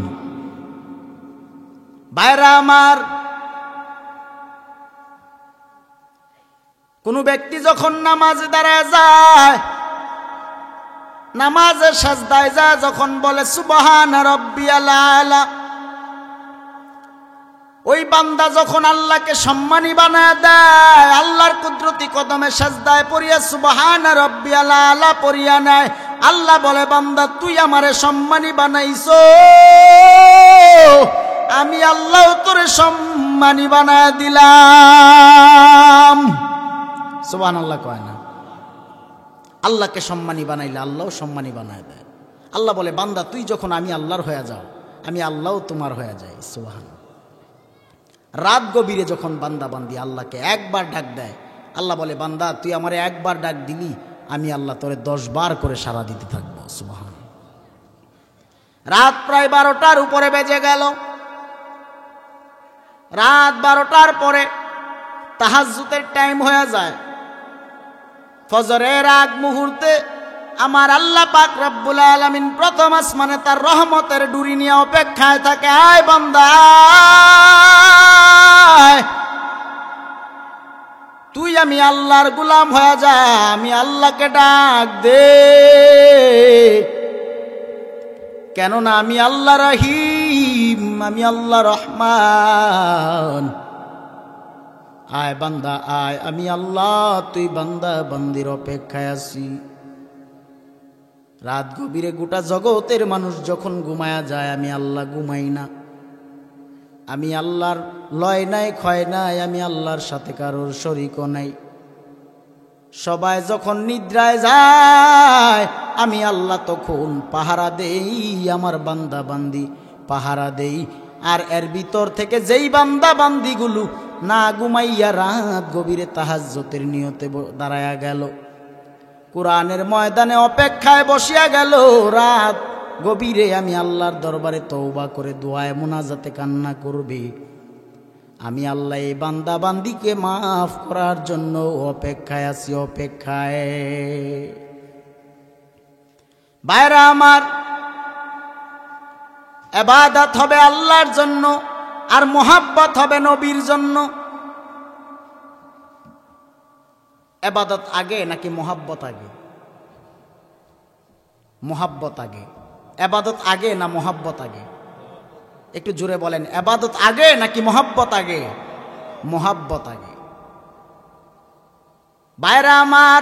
ভাইরা আমার, কোন ব্যক্তি যখন নামাজে দাঁড়ায় যায়, নামাজের সাজদায় যায়, যখন বলে সুবহানা রাব্বিয়াল আলা, ওই বান্দা যখন আল্লাহকে সম্মানী বানায় দেয়, আল্লাহর কুদরতি কদমে সাজদায় পড়িয়া সুবহানা রাব্বিয়াল আলা পড়িয়া নেয়, আল্লাহ বলে বান্দা তুই আমারে সম্মানী বানাইছো, আমি আল্লাহ তোরে সম্মানী বানায় দিলাম। সুবহানাল্লাহ কয় না? আল্লাহকে সম্মানী বানাইলে আল্লাহও সম্মানী বানায় দেয়। আল্লাহ বলে বান্দা তুই যখন আমি আল্লাহর হয়ে যাও, আমি আল্লাহও তোমার হয়ে যাই। সুবহানাল্লাহ। রাত গভীরে যখন বান্দা বান্দি আল্লাহকে একবার ডাক দেয়, আল্লাহ বলে বান্দা তুই আমারে একবার ডাক দিলি, আমি আল্লাহ তোরে 10 বার করে সাড়া দিতে থাকবো। সুবহানাল্লাহ। রাত প্রায় 12টার উপরে বেজে গেল। রাত 12টার পরে তাহাজ্জুদের টাইম হয়ে যায়। ফজরের আগ মুহূর্তে আমার আল্লাহ পাক রব্বুল আলামিন প্রথম আসমানে তার রহমতের ডুরি নিয়ে অপেক্ষায় থাকে। আয় বান্দা, তুই আমি আল্লাহর গোলাম হয়ে যা, আমি আল্লাহকে ডাক দে, কেননা আমি আল্লাহ রহিম, আমি আল্লাহ রহমান। আয় বান্দা আয়, আমি আল্লাহ, তুই বান্দা বান্দির অপেক্ষায় আছি। রাত গভীরে গোটা জগতের মানুষ যখন ঘুমায়া যায়, আমি আল্লাহ ঘুমাই না। আমি আল্লাহর লয় নাই, ক্ষয় নাই, আমি আল্লাহর সাথে কারোর শরীকও নাই। সবাই যখন নিদ্রায় যায়, আমি আল্লাহ তখন পাহারা দেই, আমার বান্দা বান্দি পাহারা দেই। আর এর ভিতর থেকে যেই বান্দা বান্দিগুলো না ঘুমাইয়া রাত গভীরে তাহাজ্জুদের নিয়তে দাঁড়ায়া গেল, কোরআনের ময়দানে অপেক্ষায় বসিয়া গেল, রাত গভীরে আমি আল্লাহর দরবারে তওবা করে দোয়ায় মুনাজাতে কান্না করবে, আমি আল্লাহ এই বান্দা বান্দিকে মাফ করার জন্য অপেক্ষায় আছি, অপেক্ষায়। ভাইরা আমার, ইবাদত হবে আল্লাহর জন্য, আর মুহাব্বত হবে নবীর জন্য। ইবাদত আগে নাকি মোহাব্বত আগে? মোহাব্বত আগে। ইবাদত আগে না মোহাব্বত আগে? একটু জোরে বলেন, ইবাদত আগে নাকি মোহাব্বত আগে? মোহাব্বত আগে। ভাইরা আমার,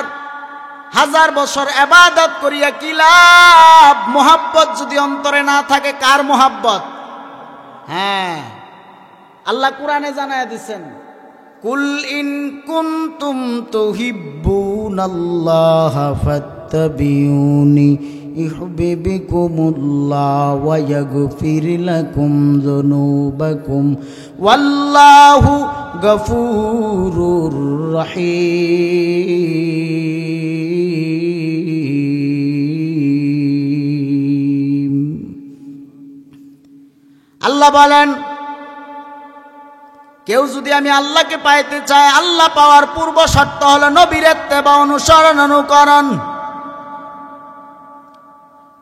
1000 বছর ইবাদত করিয়া কি লাভ? মোহাব্বত যদি অন্তরে না থাকে। কার মোহাব্বত? হ্যাঁ, আল্লাহ কোরআনে জানায়া দিচ্ছেন, কুল ইন কুনতুম তুহিব্বুনাল্লাহা ফাত্তাবিউনি ইউহিব্বুকুমুল্লাহ ওয়া ইয়াগফির লাকুম যুনুবাকুম ওয়াল্লাহু গফুরুর রহিম। আল্লাহ বলেন, কেউ যদি আমি আল্লাহকে পাইতে চায়, আল্লাহ পাওয়ার পূর্ব শর্ত হলো নবীর ইত্তেবা, অনুসরণ, অনুকরণ।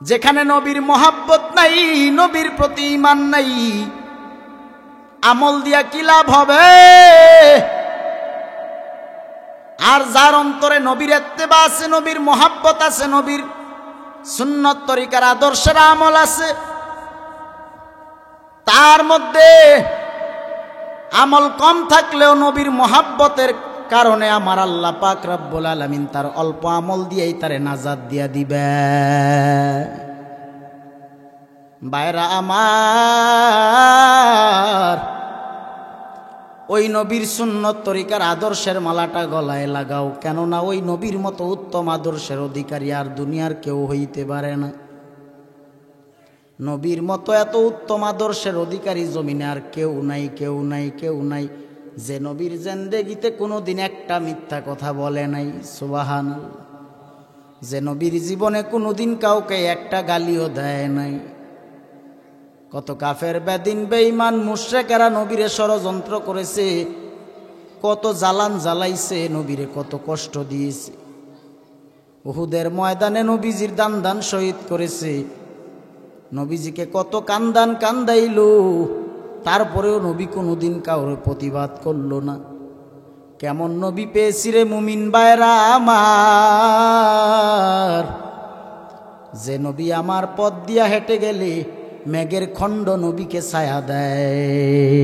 যেখানে নবীর মোহাব্বত নাই, নবীর প্রতি ঈমান নাই, আমল দিয়া কি লাভ হবে? আর যার অন্তরে নবীর ইত্তেবা আছে, নবীর মোহাব্বত আছে, নবীর সুন্নত তরিকার আদর্শের আমল আছে, তার মধ্যে আমল কম থাকলেও নবীর মোহাব্বতের কারণে আমার আল্লাহ পাক রব্বুল আলামিন তার অল্প আমল দিয়েই তারে নাজাত দিয়া দিবে। ভাইরা আমার, ওই নবীর সুন্নত তরিকার আদর্শের মালাটা গলায় লাগাও, কেননা ওই নবীর মতো উত্তম আদর্শের অধিকারী আর দুনিয়ার কেউ হইতে পারে না। নবীর মতো এত উত্তম আদর্শের অধিকারী জমিনে আর কেউ নাই, কেউ নাই, কেউ নাই, যে নবীর জিন্দেগিতে কোনোদিন একটা মিথ্যা কথা বলে নাই। সুবহানাল্লাহ। যে নবীর জীবনে কোনোদিন কাউকে একটা গালিও দেয় নাই। কত কাফের, বেদিন, বেঈমান, মুশরিকেরা নবীরে ষড়যন্ত্র করেছে, কত জালান জ্বালাইছে, নবীরে কত কষ্ট দিয়েছে। উহুদের ময়দানে নবীজির দান দান শহীদ করেছে, নবীজিকে কত কান্দান কান্দাইল, তারপরেও নবী কোনোদিন কাউরে প্রতিবাদ করলো না। কেমন নবী পেয়েছি রে মুমিন ভাইরা আমার, যে নবী আমার পথ দিয়া হেঁটে গেলে মেঘের খণ্ড নবীকে ছায়া দেয়।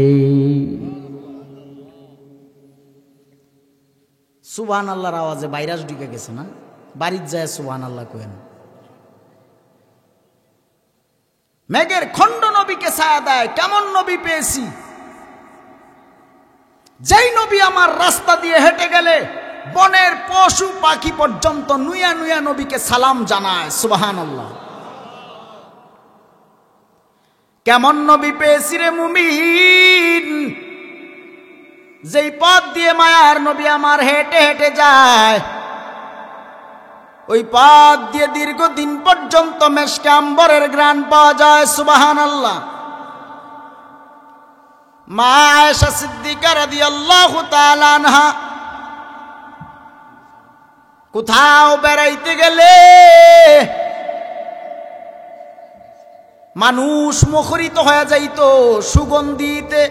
সুবহানাল্লাহর আওয়াজে ভাইরাস ঢুকে গেছে না? বাড়ির যায় সুবহানাল্লাহ কইেন। মেঘের খণ্ড নবীকে ছায়া দেয়। কেমন নবী পেয়েছি, যেই নবী আমার রাস্তা দিয়ে হেঁটে গেলে বনের পশু পাখি পর্যন্ত নুয়া নুয়া নবীকে সালাম জানায়। সুবহানাল্লাহ। কেমন নবী পেয়েছি রে মুমিন, যেই পথ দিয়ে মায়ার নবী আমার হেঁটে হেঁটে যায়, ওই পথ দিয়ে দীর্ঘদিন পর্যন্ত মেশকে আম্বরের ঘ্রাণ পাওয়া যায়। সুবহানাল্লাহ। মা আয়েশা সিদ্দিকা রাদিয়াল্লাহু তাআলা আনহা কোথাও বেড়াইতে গেলে মানুষ মুখরিত হয়ে যাইত, সুগন্ধিতে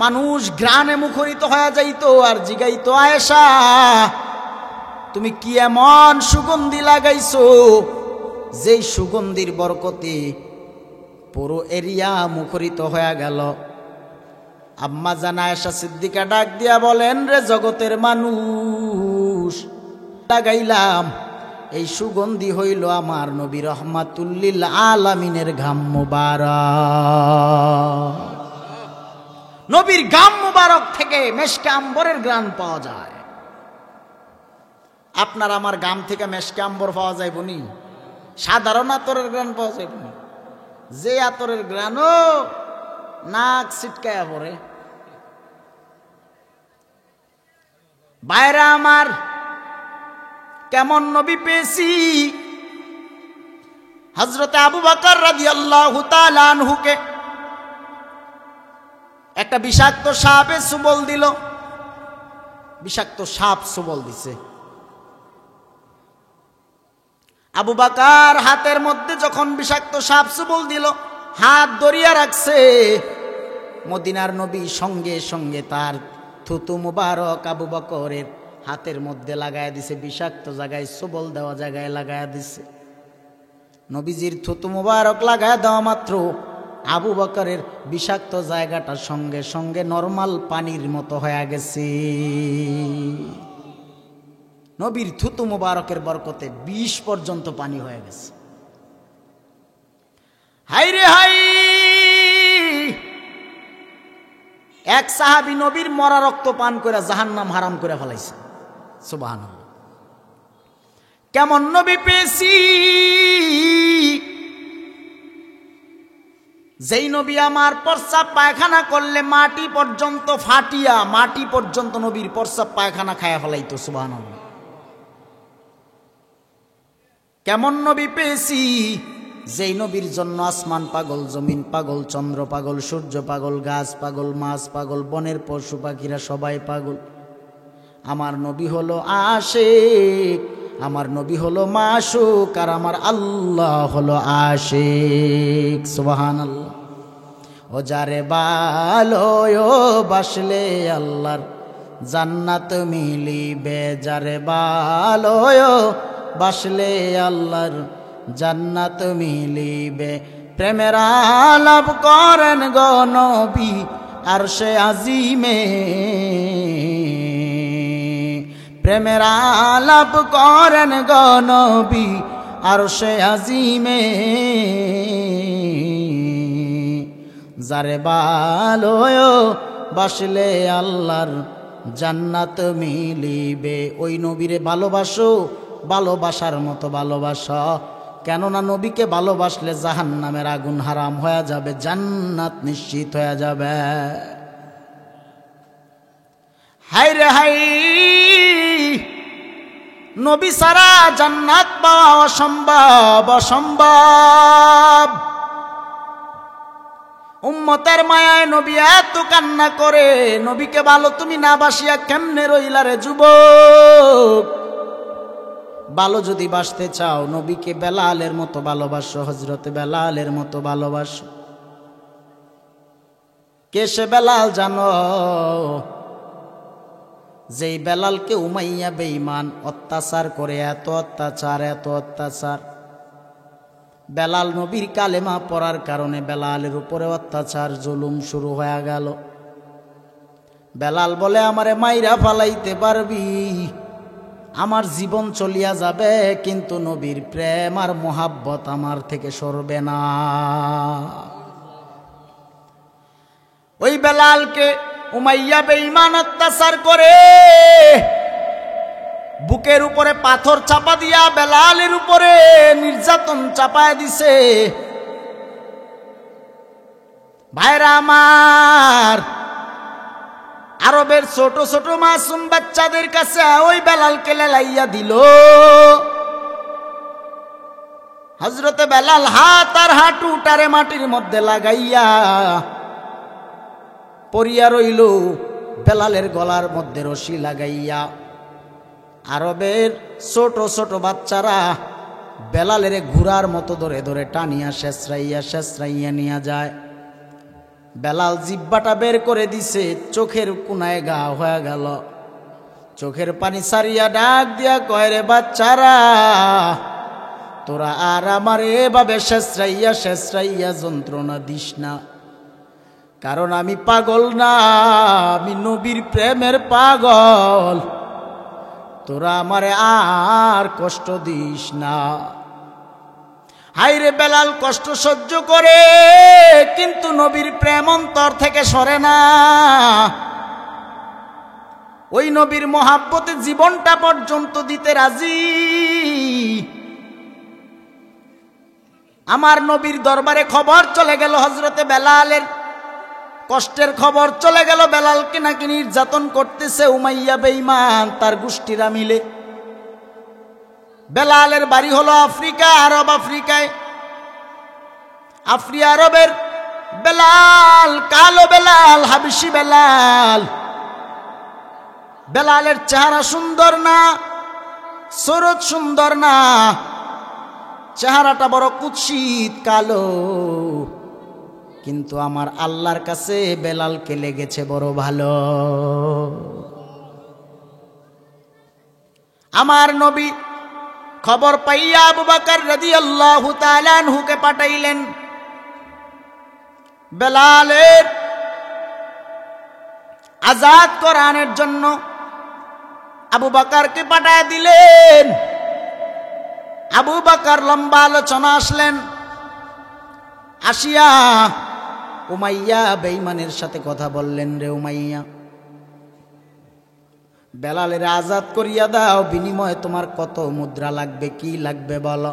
মানুষ ঘ্রাণে মুখরিত হয়ে যাইত, আর জিগাইতো, আয়েশা তুমি কি এমন সুগন্ধি লাগাইছো যেই সুগন্ধির বরকতে পুরো এরিয়া মুখরিত হয়ে গেল। আম্মা জান আয়েশা সিদ্দিকা ডাক দিয়া বলেন, রে জগতের মানুষ, লাগাইলাম এই সুগন্ধি হইল আমার নবী রহমাতুল লিল আলামিনের ঘাম মুবারক। নবীর ঘাম মুবারক থেকে মেশকে আম্বরের ঘ্রাণ পাওয়া যায়। আপনার আমার গাম থেকে মেশকে আম্বর পাওয়া যায় বনি? সাধারণ আতরের ঘ্রাণ পাওয়া যায় বনি? যে আতরের ঘ্রাণও নাক ছিটকায়া পড়ে। ভাইরা আমার, কেমন নবী পেয়েছি। হযরতে আবু বকর রাদিয়াল্লাহু তাআলা আনহুকে একটা বিষাক্ত সাপে সুবল দিল। বিষাক্ত সাপ সুবল দিছে। আবু বকর হাতের মধ্যে যখন বিষাক্ত সাপ সুবল দিল, হাত ধরিয়া রাখছে। মদিনার নবী সঙ্গে সঙ্গে তার থুতু মুবারক আবু বকরের হাতের মধ্যে লাগায়া দিছে, বিষাক্ত জায়গায় সবল দেওয়া জায়গায় লাগায়া দিছে। নবীজির থুতু মুবারক লাগায়া দেওয়া মাত্র আবু বকরের বিষাক্ত জায়গাটা সঙ্গে সঙ্গে নরমাল পানির মতো হয়ে গেছে। নবীর থুতু মুবারকের বরকতে 20 পর্যন্ত পানি হয়ে গেছে। হাই রে হাই, এক সাহাবী নবীর মরা রক্ত পান করে জাহান্নাম হারাম করে ফেলাইছে। সুবহানাল্লাহ। কেমন নবী পেয়েছি, যেই নবী আমার প্রস্রাব পায়খানা করলে মাটি পর্যন্ত ফাটিয়া মাটি পর্যন্ত নবীর প্রস্রাব পায়খানা খায়া ফেলাইতো। সুবহানাল্লাহ। কেমন নবী পেয়েছি, যেই নবীর জন্য আসমান পাগল, জমিন পাগল, চন্দ্র পাগল, সূর্য পাগল, গাছ পাগল, মাছ পাগল, বনের পশু পাখিরা সবাই পাগল। আমার নবী হলো আশিক, আমার নবী হলো মাশুক, আর আমার আল্লাহ হলো আশিক। সুবহানাল্লাহ। ও যারে ভালো বাসলে আল্লাহর জান্নাত মিলিবে, যারে ভালো বাসলে আল্লাহর জান্নাত মিলিবে। প্রেমের আলাপ করেন গো নবী আরশে আজিমে, প্রেমের আলাপ করেন গো নবী আরশে আজিমে। যারে ভালো বাসলে আল্লাহর জান্নাত মিলিবে। ওই নবীরে ভালোবাসো, ভালোবাসার মতো ভালোবাসা। কেননা নবীকে ভালোবাসলে জাহান্নামের আগুন হারাম হয়ে যাবে, জান্নাত নিশ্চিত হয়ে যাবে। হাই রে হাই, নবী সারা জান্নাত পাওয়া অসম্ভব, অসম্ভব। উম্মতের মায়ায় নবী এত কান্না করে, নবীকে ভালো তুমি না বাসিয়া কেমনে রইলা রে যুবক। ভালো যদি বাসতে চাও নবীকে বেলালের মতো ভালোবাসো, হযরতে বেলালের মতো ভালোবাসো। কে সে বেলাল জানো? যেই বেলালকে উমাইয়া বেঈমান অত্যাচার করে, এত অত্যাচার, এত অত্যাচার। বেলাল নবীর কালেমা পড়ার কারণে বেলালের উপরে অত্যাচার জুলুম শুরু হয়ে গেল। বেলাল বলে আমারে মাইরা ফালাইতে পারবি, আমার জীবন চলিয়া যাবে, কিন্তু নবীর প্রেম আর মোহাব্বত আমার থেকে সরবে না। ওই বেলালকে উমাইয়া বেঈমান অত্যাচার করে বুকের উপরে পাথর চাপা দিয়া বেলালের উপরে নির্যাতন চাপায় দিছে। ভাইরা আমার, আরবের ছোট ছোট মাসুম বাচ্চাদের কাছে ওই বেলালকে লেলাইয়া দিল। হযরতে বেলাল হাত আর হাঁটু টারে মাটির মধ্যে লাগাইয়া পড়িয়া রইল। বেলালের গলার মধ্যে রশি লাগাইয়া আরবের ছোট ছোট বাচ্চারা বেলালের ঘোড়ার মতো ধরে ধরে টানিয়া শেষরাইয়া শেষরাইয়া নিয়ে যায়। বেলাল জিব্বাটা বের করে দিছে, চোখের কোনায় ঘা হয়ে গেল। চোখের পানি সারিয়া ডাক দিয়া কয়, রে বাচ্চারা, তোরা আর আমার এভাবে শেষরাইয়া শেষরাইয়া যন্ত্রণা দিস না, কারণ আমি পাগল না, আমি নবীর প্রেমের পাগল। তোরা আমারে আর কষ্ট দিস না। হাইরে বেলাল কষ্ট সহ্য করে, কিন্তু নবীর প্রেম অন্তর থেকে সরে না। ওই নবীর মোহাব্বতে জীবনটা পর্যন্ত দিতে রাজি। আমার নবীর দরবারে খবর চলে গেল, হযরতে বেলালের কষ্টের খবর চলে গেল। বেলালকে নাকি নির্যাতন করতেছে উমাইয়া বেঈমান তার গোষ্ঠীরা মিলে। বেলালের বাড়ি হলো আফ্রিকা, আরব আফ্রিকায়। আরবের বেলাল, কালো বেলাল, হাবশি বেলাল। বেলালের চেহারা সুন্দর না, সুরত সুন্দর না, চেহারাটা বড় কুৎসিত কালো। কিন্তু আমার আল্লাহর কাছে বেলালকে লেগেছে বড় ভালো। আমার নবী খবর পাইয়া আবু বকর রাদিয়াল্লাহু তাআলা আনহুকে পাঠাইলেন বেলালের আজাদ করানোর জন্য। আবু বকরকে পাঠায় দিলেন। আবু বকর লম্বা আলোচনা আসলেন, আসিয়া উমাইয়া বেঈমানের সাথে কথা বললেন, রে উমাইয়া, বেলালের আজাদ করিয়া দাও, বিনিময়ে তোমার কত মুদ্রা লাগবে, কি লাগবে বলো,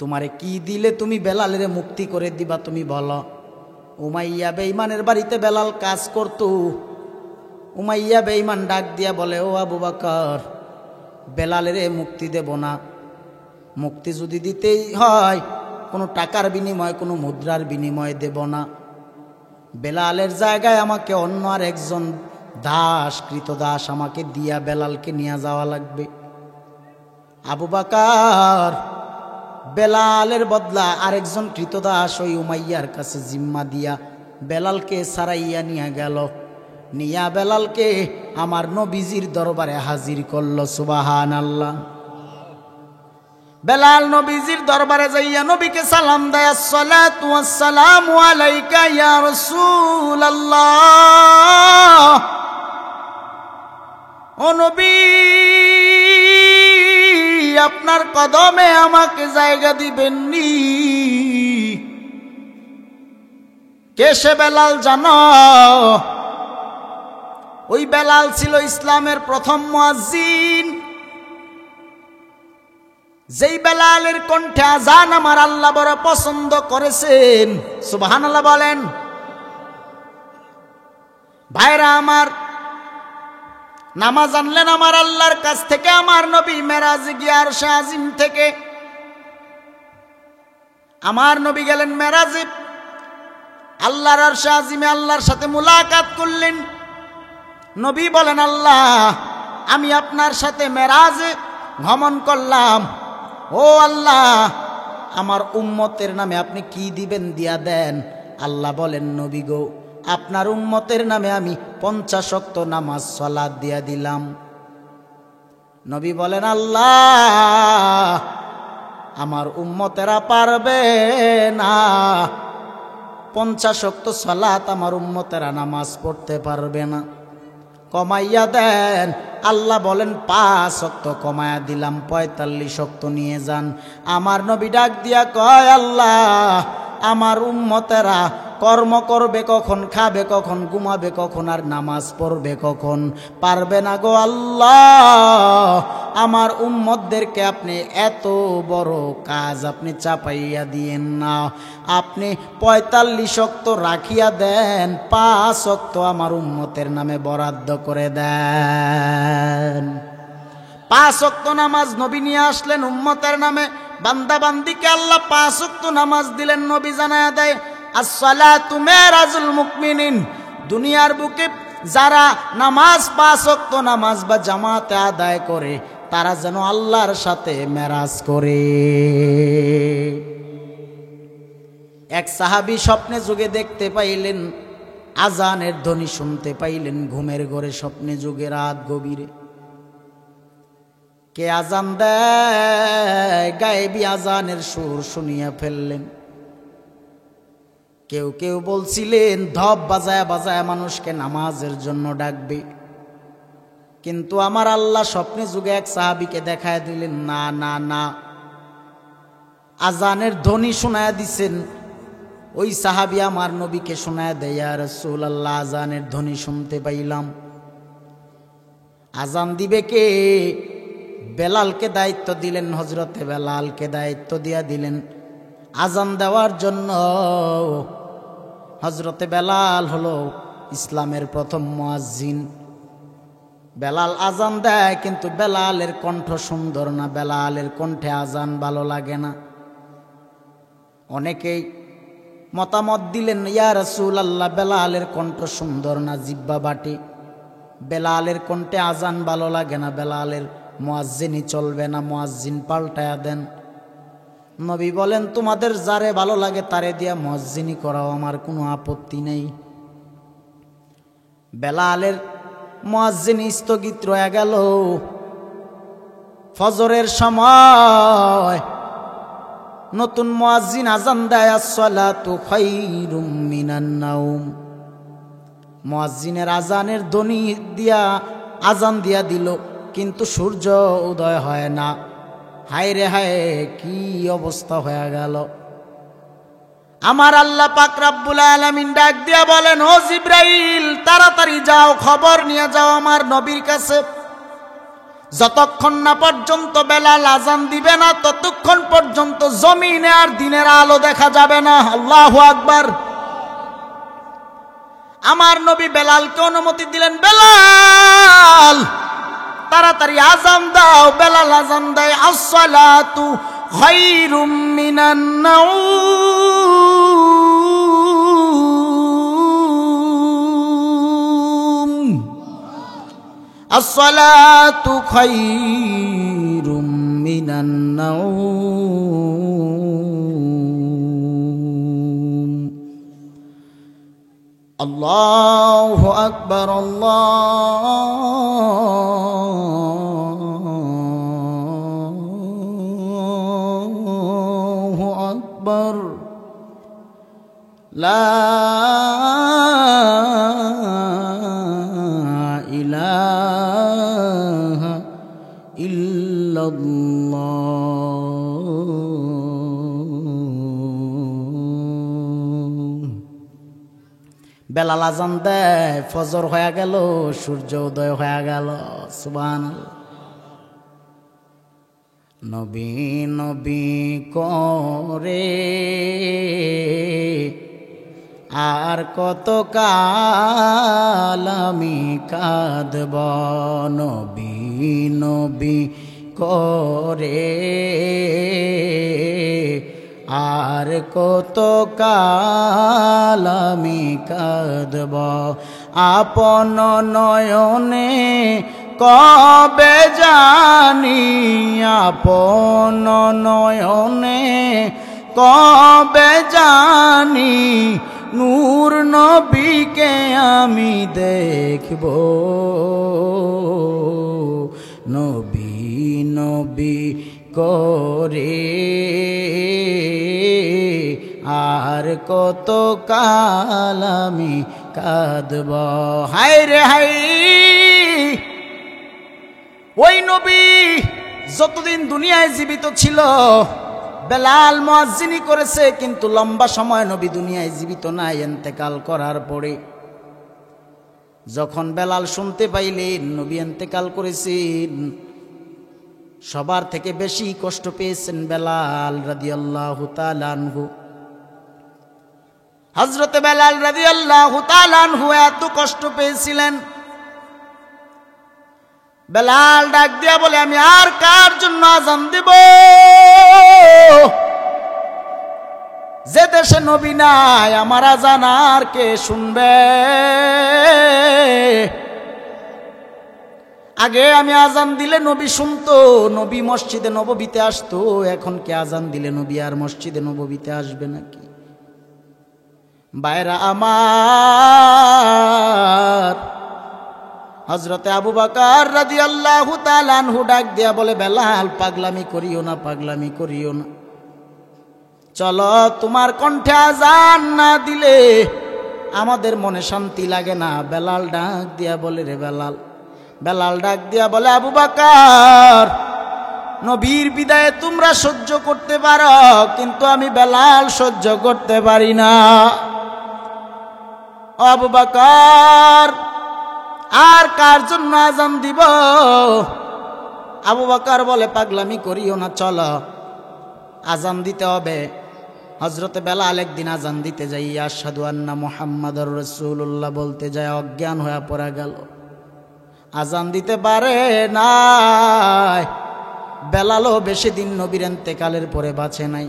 তোমারে কি দিলে তুমি বেলালের মুক্তি করে দিবা তুমি বলো। উমাইয়া বেঈমানের বাড়িতে বেলাল কাজ করত। উমাইয়া বেঈমান ডাক দিয়া বলে, ও আবু বকর, বেলালের মুক্তি দেব না, মুক্তি যদি দিতেই হয় কোনো টাকার বিনিময়ে কোনো মুদ্রার বিনিময়ে দেব না, বেলালের জায়গায় আমাকে অন্য আর একজন দাস কৃতদাস আমাকে দিয়া বেলালকে নিয়ে যাওয়া লাগবে। আবু বকর বেলালের বদলা আরেকজন কৃতদাস ওই উমাইয়ার কাছে জিম্মা দিয়া বেলালকে সারাইয়া নিয়ে গেল। নিয়া বেলালকে আমার নবীজির দরবারে হাজির করল। সুবহানাল্লাহ। বেলাল নবীজির দরবারে যাইয়া নবীকে সালাম দেয়, আসসালাতু ওয়াসসালামু আলাইকা ইয়া রাসূলুল্লাহ। ও নবী, আপনার কদমে আমাকে জায়গা দিবেননি। কে সে বেলাল জানো? ওই বেলাল ছিল ইসলামের প্রথম মুয়াজ্জিন। যেই বেলালের কণ্ঠে আজান আমার আল্লাহ বড় পছন্দ করেছেন। সুবহানাল্লাহ বলেন। ভাইরা আমার, নামাজ আনলেন আমার আল্লাহর কাছ থেকে। আমার নবী মেরাজে গিয়ে আরশে আজিম থেকে আমার নবী গেলেন মেরাজে। আল্লাহর আরশে আজিমে আল্লাহর সাথে মুলাকাত করলেন। নবী বলেন, আল্লাহ, আমি আপনার সাথে মেরাজে ভ্রমণ করলাম। ও আল্লাহ, আমার উম্মতের নামে আপনি কি দিবেন দিয়া দেন। আল্লাহ বলেন, নবী গো, আপনার উম্মতের নামে আমি 50 ওয়াক্ত নামাজ সালাত দিয়া দিলাম। নবী বলেন, আল্লাহ, আমার উম্মতেরা পারবে না, 50 ওয়াক্ত সালাত আমার উম্মতেরা নামাজ পড়তে পারবে না, কমাইয়া দেন। আল্লাহ বলেন, 5 ওয়াক্ত কমাইয়া দিলাম, 45 ওয়াক্ত নিয়ে যান। আমার নবী ডাক দিয়া কয়, আল্লাহ, আমার উম্মতেরা কর্ম করবে কখন, খাবে কখন, ঘুমাবে কখন, আর নামাজ পড়বে কখন? পারবে না গো আল্লাহ। আমার উম্মতদেরকে আপনি এত বড় কাজ আপনি চাপাইয়া দিয়েন না। আপনি 45 ওয়াক্ত রাখিয়া দেন, 5 ওয়াক্ত আমার উম্মতের নামে বরাদ্দ করে দেন। 5 ওয়াক্ত নামাজ নবী নিয়ে আসলেন উম্মতের নামে। বান্দা বান্দিকে আল্লাহ 5 ওয়াক্ত নামাজ দিলেন। নবী জানায়া দেয়, আসসালাতু মিরাজুল মুমিনিন। দুনিয়ার বুকে যারা নামাজ 5 ওয়াক্ত নামাজ বা জামাতে আদায় করে, তারা যেন আল্লাহর সাথে মেরাজ করে। এক সাহাবী স্বপ্নে যুগে দেখতে পাইলেন, আজানের ধ্বনি শুনতে পাইলেন ঘুমের ঘরে, স্বপ্নে যুগে রাত গভীরে। কে আজান দেয়? গায়েবী আজানের সুর শুনিয়া ফেললেন। কেউ কেউ বলছিলেন ধপ বাজায় বাজায় মানুষকে নামাজের জন্য ডাকবে। কিন্তু আমার আল্লাহ স্বপ্নে যুগে এক সাহাবীকে দেখায় দিলেন, না না না, আজানের ধ্বনি শোনায়া দিছেন। ওই সাহাবী আমার নবীকে শোনায় দেয়, ইয়া রাসূলুল্লাহ, আজানের ধ্বনি শুনতে পাইলাম। আজান দিবে কে? বেলালকে দায়িত্ব দিলেন। হযরতে বেলালকে দায়িত্ব দিয়া দিলেন আজান দেওয়ার জন্য। হযরতে বেলাল হলো ইসলামের প্রথম মুয়াজ্জিন। বেলাল আজান দেয়, কিন্তু বেলালের কণ্ঠ সুন্দর না, বেলালের কণ্ঠে আজান ভালো লাগে না। অনেকেই মতামত দিলেন, ইয়া রাসূলুল্লাহ, বেলালের কণ্ঠ সুন্দর না, জিহ্বা বাটি, বেলালের কণ্ঠে আজান ভালো লাগে না, বেলালের মুয়াজ্জিনই চলবে না, মুয়াজ্জিন পাল্টায়া দেন। নবী বলেন, তোমাদের যারে ভালো লাগে তারে দিয়া মুয়াজ্জিনি করাও, আমার কোনো আপত্তি নেই। বেলালের মুয়াজ্জিনি স্থগিত রয়ে গেল। ফজরের সময় নতুন মুয়াজ্জিন আজান দেয়, আসসালাতু খায়রুম মিনান নাওম। মুয়াজ্জিনের আজানের ধ্বনি দিয়া আজান দিয়া দিল, কিন্তু সূর্য উদয় হয় না। হায় রে হায়, কি অবস্থা হয়ে গেল। আমার আল্লাহ পাক রব্বুল আলামিন ডাক দিয়া বলেন, ও জিবরাইল, তাড়াতাড়ি যাও, খবর নিয়ে যাও আমার নবীর কাছে। যতক্ষণ না পর্যন্ত বেলাল আজান দিবে না, ততক্ষণ পর্যন্ত জমিনে আর দিনের আলো দেখা যাবে না। আল্লাহু আকবার। আমার নবী বেলালকে অনুমতি দিলেন, বেলাল তাড়াতাড়ি আজান দাও। বেলাল আজান দেয়, আসসালাতু খায়রুম মিনান নাওম, আসসালাতু খায়রুম মিনান নাওম। আল্লাহু আকবার, আল্লাহু আকবার। লা ইলাহা ইল্লাল্লাহ। বেলাল আজান দেয়, ফজর হয়ে গেল, সূর্য উদয় হয়ে গেল। সুবহানাল্লাহ। নবী নবী করে আর কত কাল আমি কাঁদব, নবী নবী করে আর কত কাল আমি কাঁদব। আপন নয়নে কবে জানি, আপন নয়নে কবে জানি নূর নবীকে আমি দেখব। নবী নবী করে আর কত কাল আমি কাঁদব। হায় রে হায়, ওই নবী যতদিন দুনিয়ায় জীবিত ছিল বেলাল মুয়াজ্জিনি করেছে, কিন্তু লম্বা সময় নবী দুনিয়ায় জীবিত নাই। ইন্তেকাল করার পরে যখন বেলাল শুনতে পাইলেন নবী ইন্তেকাল করেছেন, সবার থেকে বেশি কষ্ট পেয়েছেন বেলাল রাদিয়াল্লাহু তাআলা আনহু। হযরতে বেলাল রাদিয়াল্লাহু তাআলা আনহু এত কষ্ট পেয়েছিলেন, বেলাল ডাক দিয়া বলে, আমি আর কার জন্য আজান দেব? যে দেশে নবী নাই আমার আজান আর কে শুনবে? আগে আমি আজান দিলে নবী শুনতো, নবী মসজিদে নববীতে আসতো। এখন কি আজান দিলে নবী আর মসজিদে নববীতে আসবে নাকি? বাইরা আমার, হযরতে আবু বকর রাদিয়াল্লাহু তাআলা আনহু ডাক দিয়া বলে, বেলাল পাগলামি করিও না, পাগলামি করিও না। চলো, তোমার কণ্ঠে আজান না দিলে আমাদের মনে শান্তি লাগে না। বেলাল ডাক দিয়া বলে, রে বেলাল, বেলাল ডাক দিয়া বলে, আবু বকর, নবীর বিদায়ে তোমরা সহ্য করতে পারো, কিন্তু আমি বেলাল সহ্য করতে পারি না। আবু বকর, আর কার জন্য আজান দিব? আবু বকর বলে, পাগলামি করিও না, চলো আজান দিতে হবে। হযরতে বেলাল একদিন আজান দিতে যাই, আশহাদু আন্না মুহাম্মাদুর রাসূলুল্লাহ বলতে যায় অজ্ঞান হয়ে পড়ে গেল, আজান দিতে পারে না। বেলালও বেশি দিন নবীর ইন্তেকালের পরে বাঁচে নাই।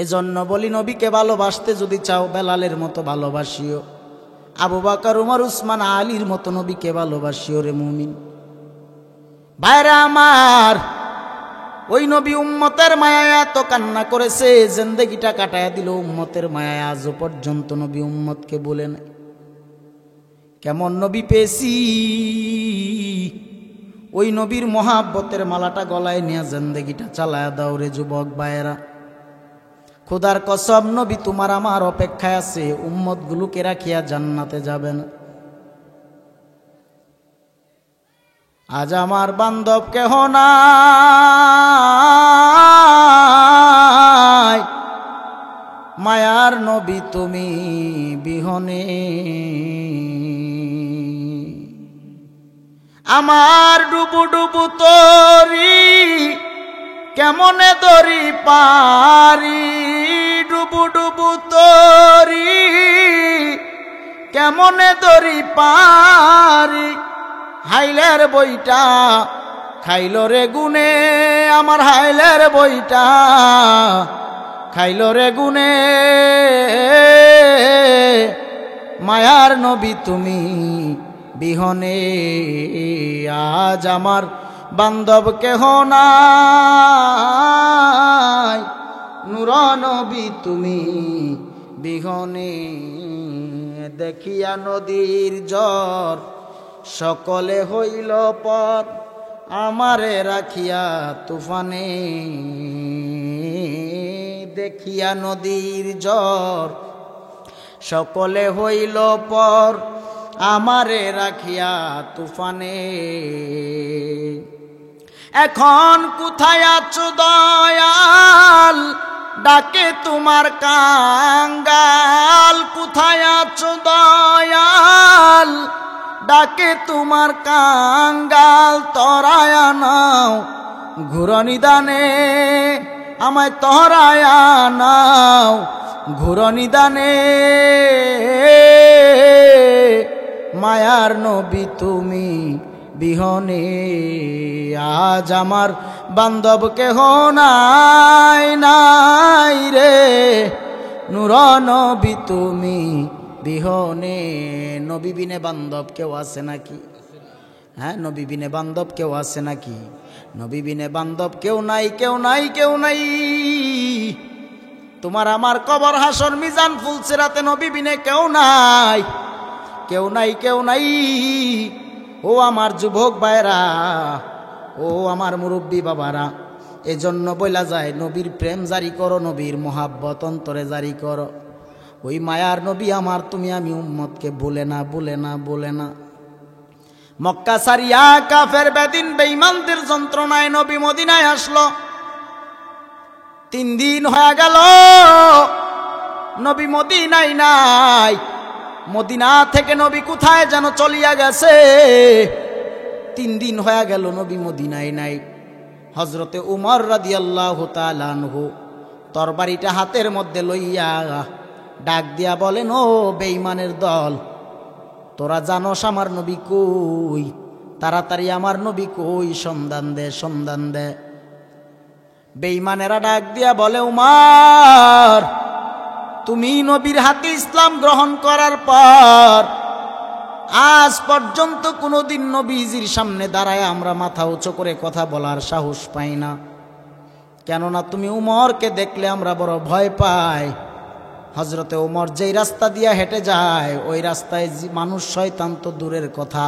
এজন্য বলি, নবীকে ভালোবাসতে যদি চাও বেলালের মতো ভালোবাসিও, আবু বকর, উমর, উসমান, আলীর মতো নবীকে ভালোবাসিও রে মুমিন। ভাইরা আমার, ওই নবী উম্মতের মায়ায় এত কান্না করেছে, জিন্দেগিটা কাটায়া দিল উম্মতের মায়ায়। আজও পর্যন্ত নবী উম্মতকে বলে নাই। কেমন নবী পেয়েছি, ওই নবীর মহাব্বতের মালাটা গলায় নিয়ে জিন্দেগিটা চালায়া দাও রে যুবক ভাইয়েরা। খোদার কসম, নবী তোমার আমার অপেক্ষায় আছে, উম্মতগুলোকে রাখিয়া জান্নাতে যাবেন। আজ আমার বান্ধব কেহ নাই, মায়ার নবী তুমি বিহনে। আমার ডুবু ডুবু তরি কেমনে দরি পারি, ডুবু ডুবু তরি কেমনে দরি পারি। হাইলের বইটা খাইল রে গুনে, আমার হাইলের বইটা খাইল রে গুনে। মায়ার নবী তুমি বিহনে, আজ আমার বান্ধব কেহ নাই, নূর নবী তুমি বিহনে। দেখিয়া নদীর জ্বর সকলে হইল পর, আমারে রাখিয়া তুফানে। দেখিয়া নদীর জ্বর সকলে হইল পর, আমারে রাখিয়া তুফানে। এখন কোথায় আছো দয়াল, ডাকে তোমার কাঙ্গাল। কোথায় আছো দয়াল, ডাকে তোমার কাঙ্গাল। তরায়া নাও ঘুরনি দানে, আমায় তরায়া নাও ঘুরনি দানে। মায়ার নবী তুমি বিহনে, আজ আমার বান্ধব কেহ নাই, নাই রে নূর নবী তুমি বিহনে। নবী বিনে বান্ধব কেউ আছে নাকি? হ্যাঁ, নবী বিনে বান্ধব কেউ আছে নাকি? নবী বিনে বান্ধব কেউ নাই, কেউ নাই, কেউ নাই। তোমার আমার কবর হাসর মিজান ফুলসিরাতে নবী বিনে কেউ নাই, কেউ নাই, কেউ নাই। ও আমার যুবক ভাইরা, ও আমার মুরব্বী বাবারা, এজন্য বলা যায় নবীর প্রেম জারি করো, নবীর মোহাব্বত অন্তরে জারি করো। ওই মায়ার নবী আমার তুমি আমি উম্মতকে বলে না, বলে না, বলে না। মক্কা সারিয়া কাফের বেদিন বেঈমানদের যন্ত্রণায় নবী মদিনায় আসলো। 3 দিন হয়ে গেল নবী মদিনায় নাই। মদিনা থেকে নবী কোথায় যেন চলিয়া গেছে। 3 দিন হয়ে গেল নবী মদিনায় নাই। হযরতে উমর রাদিয়াল্লাহু তাআলা আনহু তরবারিটা হাতের মধ্যে লইয়া ডাক দিয়া বলেন, ও বেঈমানের দল, তোরা জানোস আমার নবী কই? তাড়াতাড়ি আমার নবী কই, সন্ধান দে, সন্ধান দে। বেঈমানেরা ডাক দিয়া বলে, উমর, তুমি নবীর হাতে ইসলাম গ্রহণ করার পর আজ পর্যন্ত কোনোদিন নবীজির সামনে দাঁড়ায় আমরা মাথা উঁচু করে কথা বলার সাহস পাই না। কেননা তুমি উমরকে দেখলে আমরা বড় ভয় পাই। হযরতে উমর যেই রাস্তা দিয়া হেঁটে যায়, ওই রাস্তায় মানুষ শয়তান তো দূরের কথা,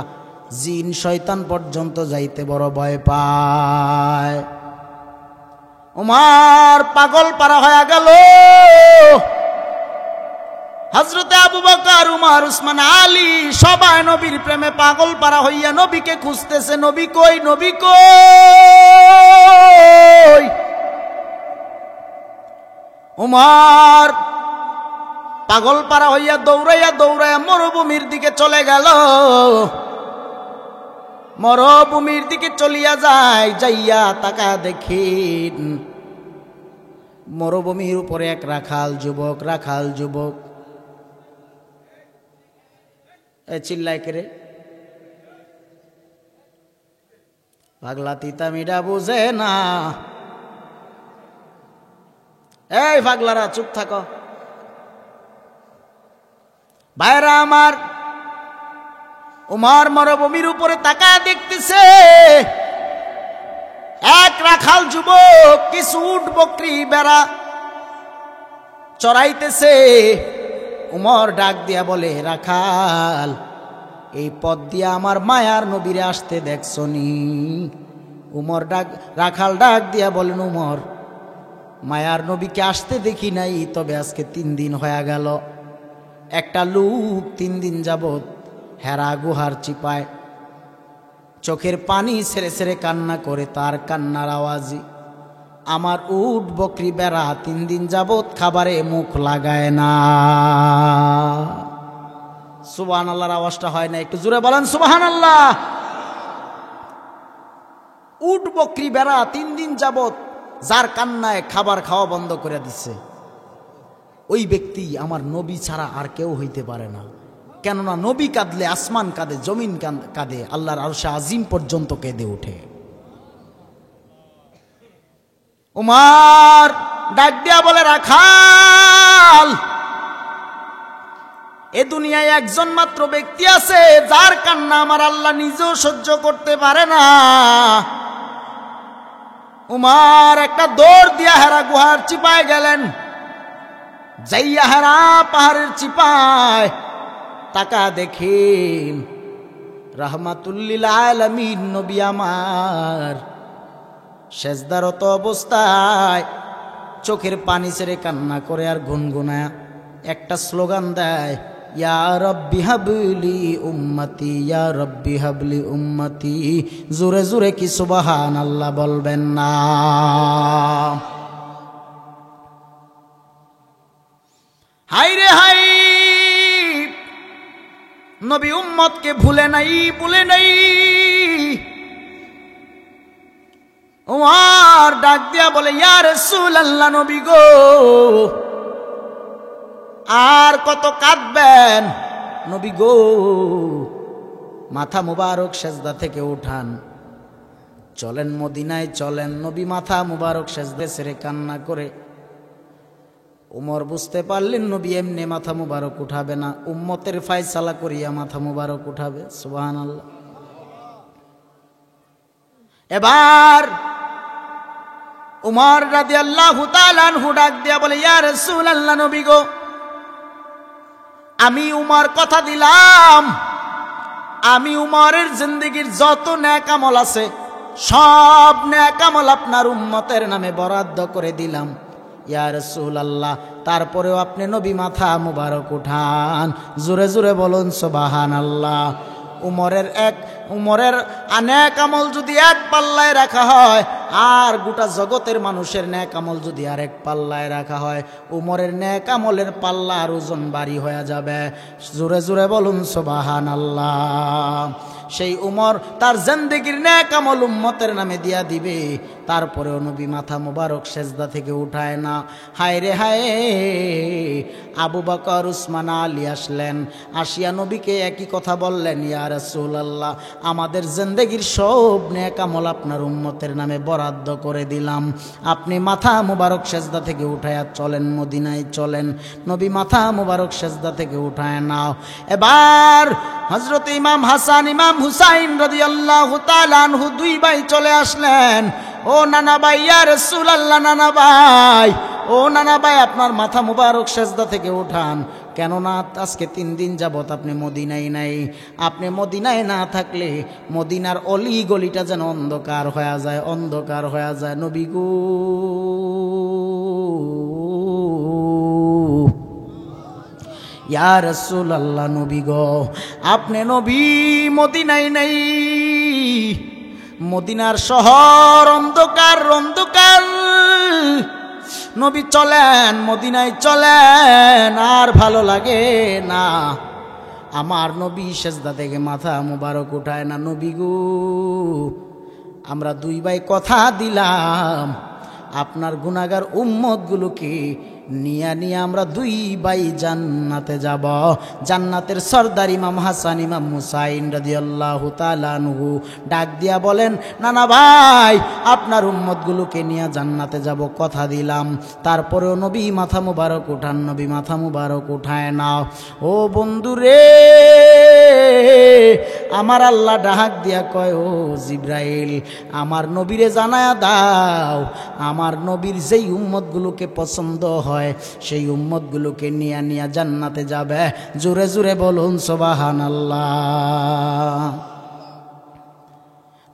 জিন শয়তান পর্যন্ত যাইতে বড় ভয় পায়। উমর পাগল পারা হয়ে গেল। হযরতে আবু বকর, উমর, উসমান, আলী সবাই নবীর প্রেমে পাগল পারা হইয়া নবীকে খুঁজতেছে। নবী কই, নবী কই? উমর পাগল পারা হইয়া দৌড়াইয়া দৌড়াইয়া মরুভূমির দিকে চলে গেল। মরুভূমির দিকে চলিয়া যায়, যাইয়া তাকা দেখিন মরুভূমির উপরে এক রাখাল যুবক, রাখাল যুবক। চিল্লাই কেরে পাগলা তিতামিডা বুঝে না। এই পাগলারা চুপ থাকো। ভাইরা আমার, উমর মরুভূমির উপরে তাকায় দেখতেছে এক রাখাল যুবক কিছু উট বকরি বেড়া চড়াইতেছে। উমর ডাক দিয়া বলে, রাখাল এই পথ দিয়ে আমার মায়ার নবীরে আসতে দেখছনি? উমর রাখাল ডাক দিয়া বলেন, উমর, মায়ার নবীকে আসতে দেখি নাই, তবে আজকে 3 দিন হয়ে গেল। একটা লোক 3 দিন যাবত হেরা গুহার চিপায় চোখের পানি ছেড়ে ছেড়ে কান্না করে, তার কান্নার আওয়াজই আমার উট বকরি বেড়া 3 দিন যাবত খাবারে মুখ লাগায় না। সুবহানাল্লাহর আওয়াজটা হয় না, একটু জোরে বলেন সুবহানাল্লাহ। উট বকরি বেড়া 3 দিন যাবত যার কান্নায় খাবার খাওয়া বন্ধ করে দিচ্ছে, ওই ব্যক্তি আমার নবী ছাড়া আর কেউ হইতে পারে না। কেননা নবী কাঁদলে আসমান কাঁদে, জমিন কাঁদে, আল্লাহর আরশে আজিম পর্যন্ত কেঁদে ওঠে। উমর ডাক দিয়া বলে, রাখাল, এ দুনিয়ায় একজন মাত্র ব্যক্তি আছে যার কান্না আমার আল্লাহ নিজেও সহ্য করতে পারে না। উমর একটা দৌড় দিয়া হেরা গুহার চিপায় গেলেন। যাইয়া হেরা পাহাড়ের চিপায় তাকা দেখেন রাহমাতুল্লিল আলামিন নবী আমার সেজদারত অবস্থায় চোখের পানি ছেড়ে কান্না করে আর গুনগুনায় একটা স্লোগান দেয়, ইয়া রব্বি হাবলি উম্মতি, ইয়া রব্বি হাবলি উম্মতি। জোরে জোরে কি সুবহানাল্লাহ বলবেন না? হাই রে হাই, নবী উম্মতকে ভুলে নাই। ওমর ডাক দিয়া বলে, ইয়া রাসূলুল্লাহ, নবী গো, আর কত কাঁদবেন? নবী গো, মাথা মুবারক সেজদা থেকে উঠান, চলেন মদিনায় চলেন। নবী মাথা মুবারক সেজদা ছেড়ে কান্না করে। উমর বুঝতে পারলেন নবী এমনি মাথা মুবারক উঠাবে না, উম্মতের ফায়সালা করিয়া মাথা মুবারক উঠাবে। সুবহানাল্লাহ। এবার উমর রাদিয়াল্লাহু তাআলা আনহু ডাক দিয়া বলে, ইয়া রাসূলুল্লাহ, নবী গো, আমি উমর কথা দিলাম, আমি উমরের জিন্দেগীর যত নেক আমল আছে সব নেক আমল আপনার উম্মতের নামে বরাদ্দ করে দিলাম। ইয়া রাসূলুল্লাহ, তারপরেও আপনি নবী মাথা মুবারক উঠান। জোরে জোরে বলুন সুবহানাল্লাহ। উমরের নেক আমল যদি এক পাল্লায় রাখা হয়, আর গোটা জগতের মানুষের নেক আমল যদি আরেক পাল্লায় রাখা হয়, উমরের নেক আমলের পাল্লার ওজন ভারী হয়ে যাবে। জোরে জোরে বলুন সুবহানাল্লাহ। সেই উমর তার জিন্দেগীর নেক আমল উম্মতের নামে দিয়া দিবে, তারপরেও নবী মাথা মুবারক সেজদা থেকে উঠায় না। হায় রে হায়, আবু বকর, উসমান, আলী আসলেন, আসিয়া নবীকে একই কথা বললেন, ইয়া রাসূলুল্লাহ, আমাদের জিন্দেগীর সব নেক আমল আপনার উম্মতের নামে বরাদ্দ করে দিলাম, আপনি মাথা মুবারক সেজদা থেকে উঠায়া চলেন মদিনায় চলেন। নবী মাথা মুবারক সেজদা থেকে উঠায় নাও। এবার হযরত ইমাম হাসান, ইমাম হুসাইন রাদিয়াল্লাহু তাআলা আনহু 2 ভাই চলে আসলেন। ও নানা ভাই, ইয়া রাসূলুল্লাহ, নানা ভাই, ও নানা ভাই, আপনার মাথা মুবারক সেজদা থেকে উঠান, কেননা আজকে 3 দিন যাবত আপনি মদিনায় নাই। আপনি মদিনায় না থাকলে মদিনার অলি গলিটা যেন অন্ধকার হয়ে যায়, অন্ধকার হয়ে যায়। নবী গো, ইয়া রাসূলুল্লাহ, নবী গো, আপনি নবী মদিনায় নাই, মদিনার শহর অন্ধকার অন্ধকার। নবী চলেন মদিনায় চলেন, আর ভালো লাগে না। আমার নবী সেজদা থেকে মাথা মুবারক উঠায় না। নবী গো, আমরা 2 ভাই কথা দিলাম, আপনার গুনাহগার উম্মতগুলোকে নিয়ে আমরা 2 ভাই জান্নাতে যাব। জান্নাতের সরদার ইমাম হাসান, ইমাম হুসাইন রাদিয়াল্লাহু তাআলা আনহু ডাক দিয়া বলেন, নানা ভাই, আপনার উম্মতগুলোকে নিয়ে জান্নাতে যাব, কথা দিলাম। তারপরেও নবী মাথা মুবারক উঠান, নবী মাথা মুবারক উঠায় নাও। ও বন্ধুরে, আমার আল্লাহ ডাক দিয়া কয়, ও জিব্রাইল, আমার নবীরে জানায়া দাও আমার নবীর যেই উম্মতগুলোকে পছন্দ হয় সেই উম্মতগুলোকে নিয়া নিয়া জান্নাতে যাবে। জোরে জোরে বলুন সুবহানাল্লাহ।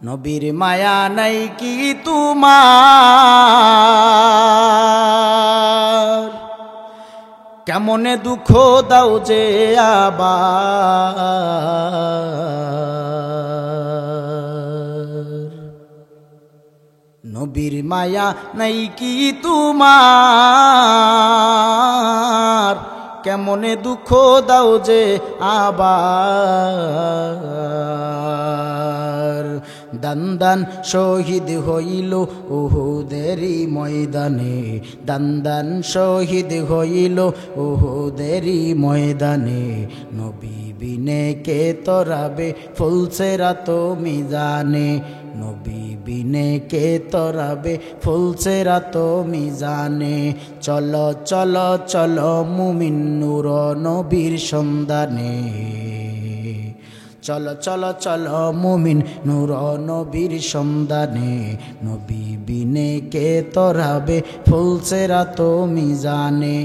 নবীর মায়া নাই কি তোমার, কেমনে দুঃখ দাও যে আবার। নবীর মায়া নাই কি তোমার, কেমনে দুঃখ দাও যে আবার। দান দান শহীদ হইল উহুদেরই ময়দানে, দান দান শহীদ হইল উহুদেরই ময়দানে। নবী বিনে কে তরাবে ফুলসেরাত মিজানে, নবী বিনে কে তরাবে ফুলসেরাত মিজানে। চলো চলো চলো মুমিন নূর নবীর সন্ধানে, চলো চলো চলো মুমিন নূর নবীর সন্ধানে। নবী বিনে কে তরাবে ফুলসেরাত মিজানে,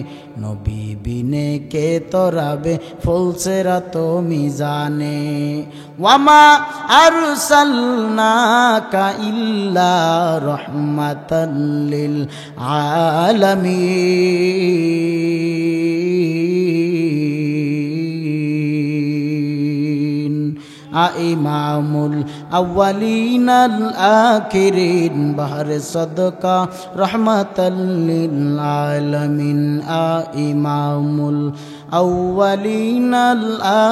নবী বিনে কে তরাবে ফুলসেরাত মিজানে। ওয়ামা আরসালনাকা ইল্লা রাহমাতাল লিল আলামিন। ইমামুল আউয়ালিনাল আখিরিন বাহরে সদকা রহমাতাল লিল আলামিন। ইমামুল আউয়ালিনাল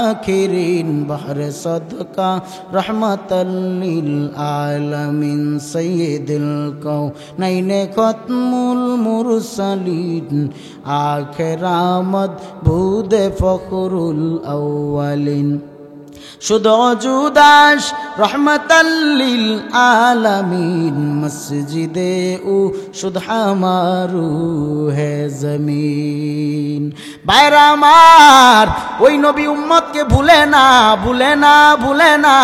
আখিরিন বাহরে সদকা রহমাতাল লিল আলামিন। সাইয়্যিদুল কাউনাইনে খতমুল মুরসালিন আখিরামত বুদে ফখরুল আউয়ালিন। শুধু জুদাস রহমাতাল লিল আলামিন, মসজিদে ও শুধু আমারু হে জমিন। ভাইরা আমার, ওই নবী উম্মতকে ভুলে না ভুলে না ভুলে না।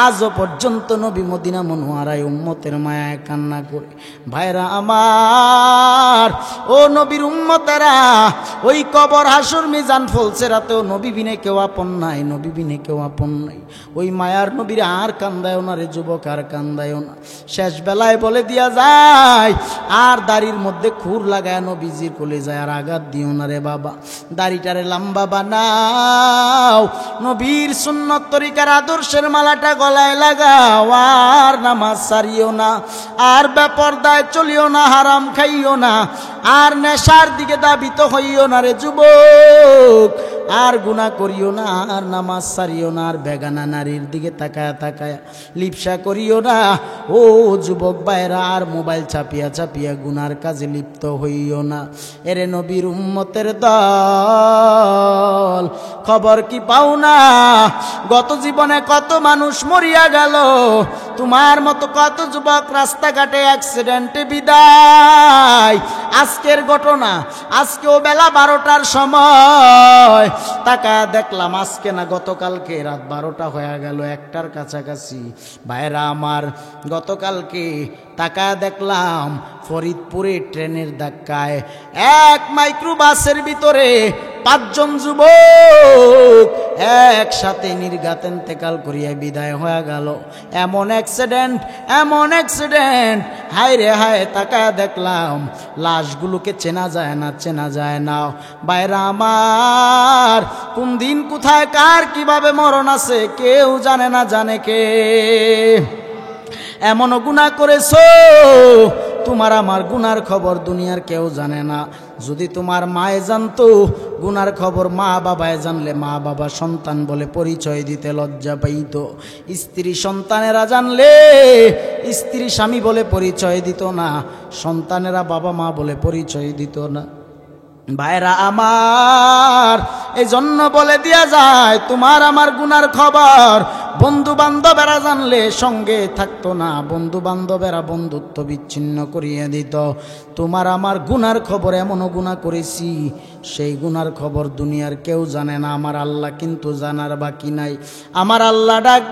আজও পর্যন্ত নবী মদিনা মনোয়ারায় উম্মতের মায়ায় কান্না করে। ভাইরা আমার, ও নবীর উম্মতেরা, ওই কবর হাসুর মিজান ফুলসেরাতেও নবী বিনে কেউ আপন নাই, নবী বিনে কেউ আপন নাই। ওই মায়ার নবীর আর কান্দায়ও না রে যুবক, আর কান্দায়ও না। শেষ বেলায় বলে দিয়া যায়, আর দাড়ির মধ্যে খুর লাগায় নবীজির কোলে যায়, আর আঘাত দিও না রে বাবা, দাড়িটারে লম্বা বানাও, নবীর সুন্নত তরিকার আদর্শের মালাটা গলায় লাগাও, আর নামাজ সারিও না, আর বেপরদায় চলিও না, হারাম খাইও না, আর নেশার দিকে দাবিত হইও না রে যুবক, আর গুনাহ করিও না, আর নামাজ সারিও না, আর বেগানা নারীর দিকে তাকায়া তাকায়া লিপসা করিও না। ও যুবক ভাইরা, আর মোবাইল চাপিয়া চাপিয়া গুনার কাজে লিপ্ত হইও না। এরে নবীর উম্মতের দল, খবর কি পাও না? গত জীবনে কত মানুষ মরিয়া গেল, তোমার মতো কত যুবক রাস্তাঘাটে অ্যাক্সিডেন্টে বিদায়। আজকের ঘটনা, আজকেও বেলা 12টার সময় তাকা দেখলাম, আজকে না গতকালকে রাত 12টা হয়ে গেল, 1টার কাছাকাছি। ভাইরা আমার, গতকালকে তাকা দেখলাম ফরিদপুরে ট্রেনের ধাক্কায় এক মাইক্রোবাসের ভিতরে 5 জন যুবক একসাথে নির্ঘাত ইন্তেকাল করিয়া বিদায় হয়ে গেল। এমন অ্যাক্সিডেন্ট, এমন অ্যাক্সিডেন্ট, হায় রে হায়। তাকায় দেখলাম লাশগুলোকে চেনা যায় না, চেনা যায় না। বাইরা আমার, কোন দিন কোথায় কার কিভাবে মরণ আছে কেউ জানে না, জানে কে? এমন গুনাহ করেছো, তোমার আমার গুনার খবর দুনিয়ার কেউ জানে না। যদি তোমার মায়ে জানতো গুনার খবর, মা বাবায় জানলে মা বাবা সন্তান বলে পরিচয় দিতে লজ্জা পাইত। স্ত্রী সন্তানেরা জানলে স্ত্রী স্বামী বলে পরিচয় দিত না, সন্তানেরা বাবা মা বলে পরিচয় দিত না। ভাইরা আমার, এই জন্য বলে দিয়া যায়, তোমার আমার গুনার খবর বন্ধু বান্ধবেরা জানলে সঙ্গে থাকতো না, বন্ধু বান্ধবেরা বন্ধুত্ব বিচ্ছিন্ন করিয়ে দিত। তোমার আমার গুনার খবর, এমনও গুনাহ করেছি সেই গুনার খবর দুনিয়ার কেউ জানে না, আমার আল্লাহ কিন্তু জানার বাকি নাই। আমার আল্লাহ ডাক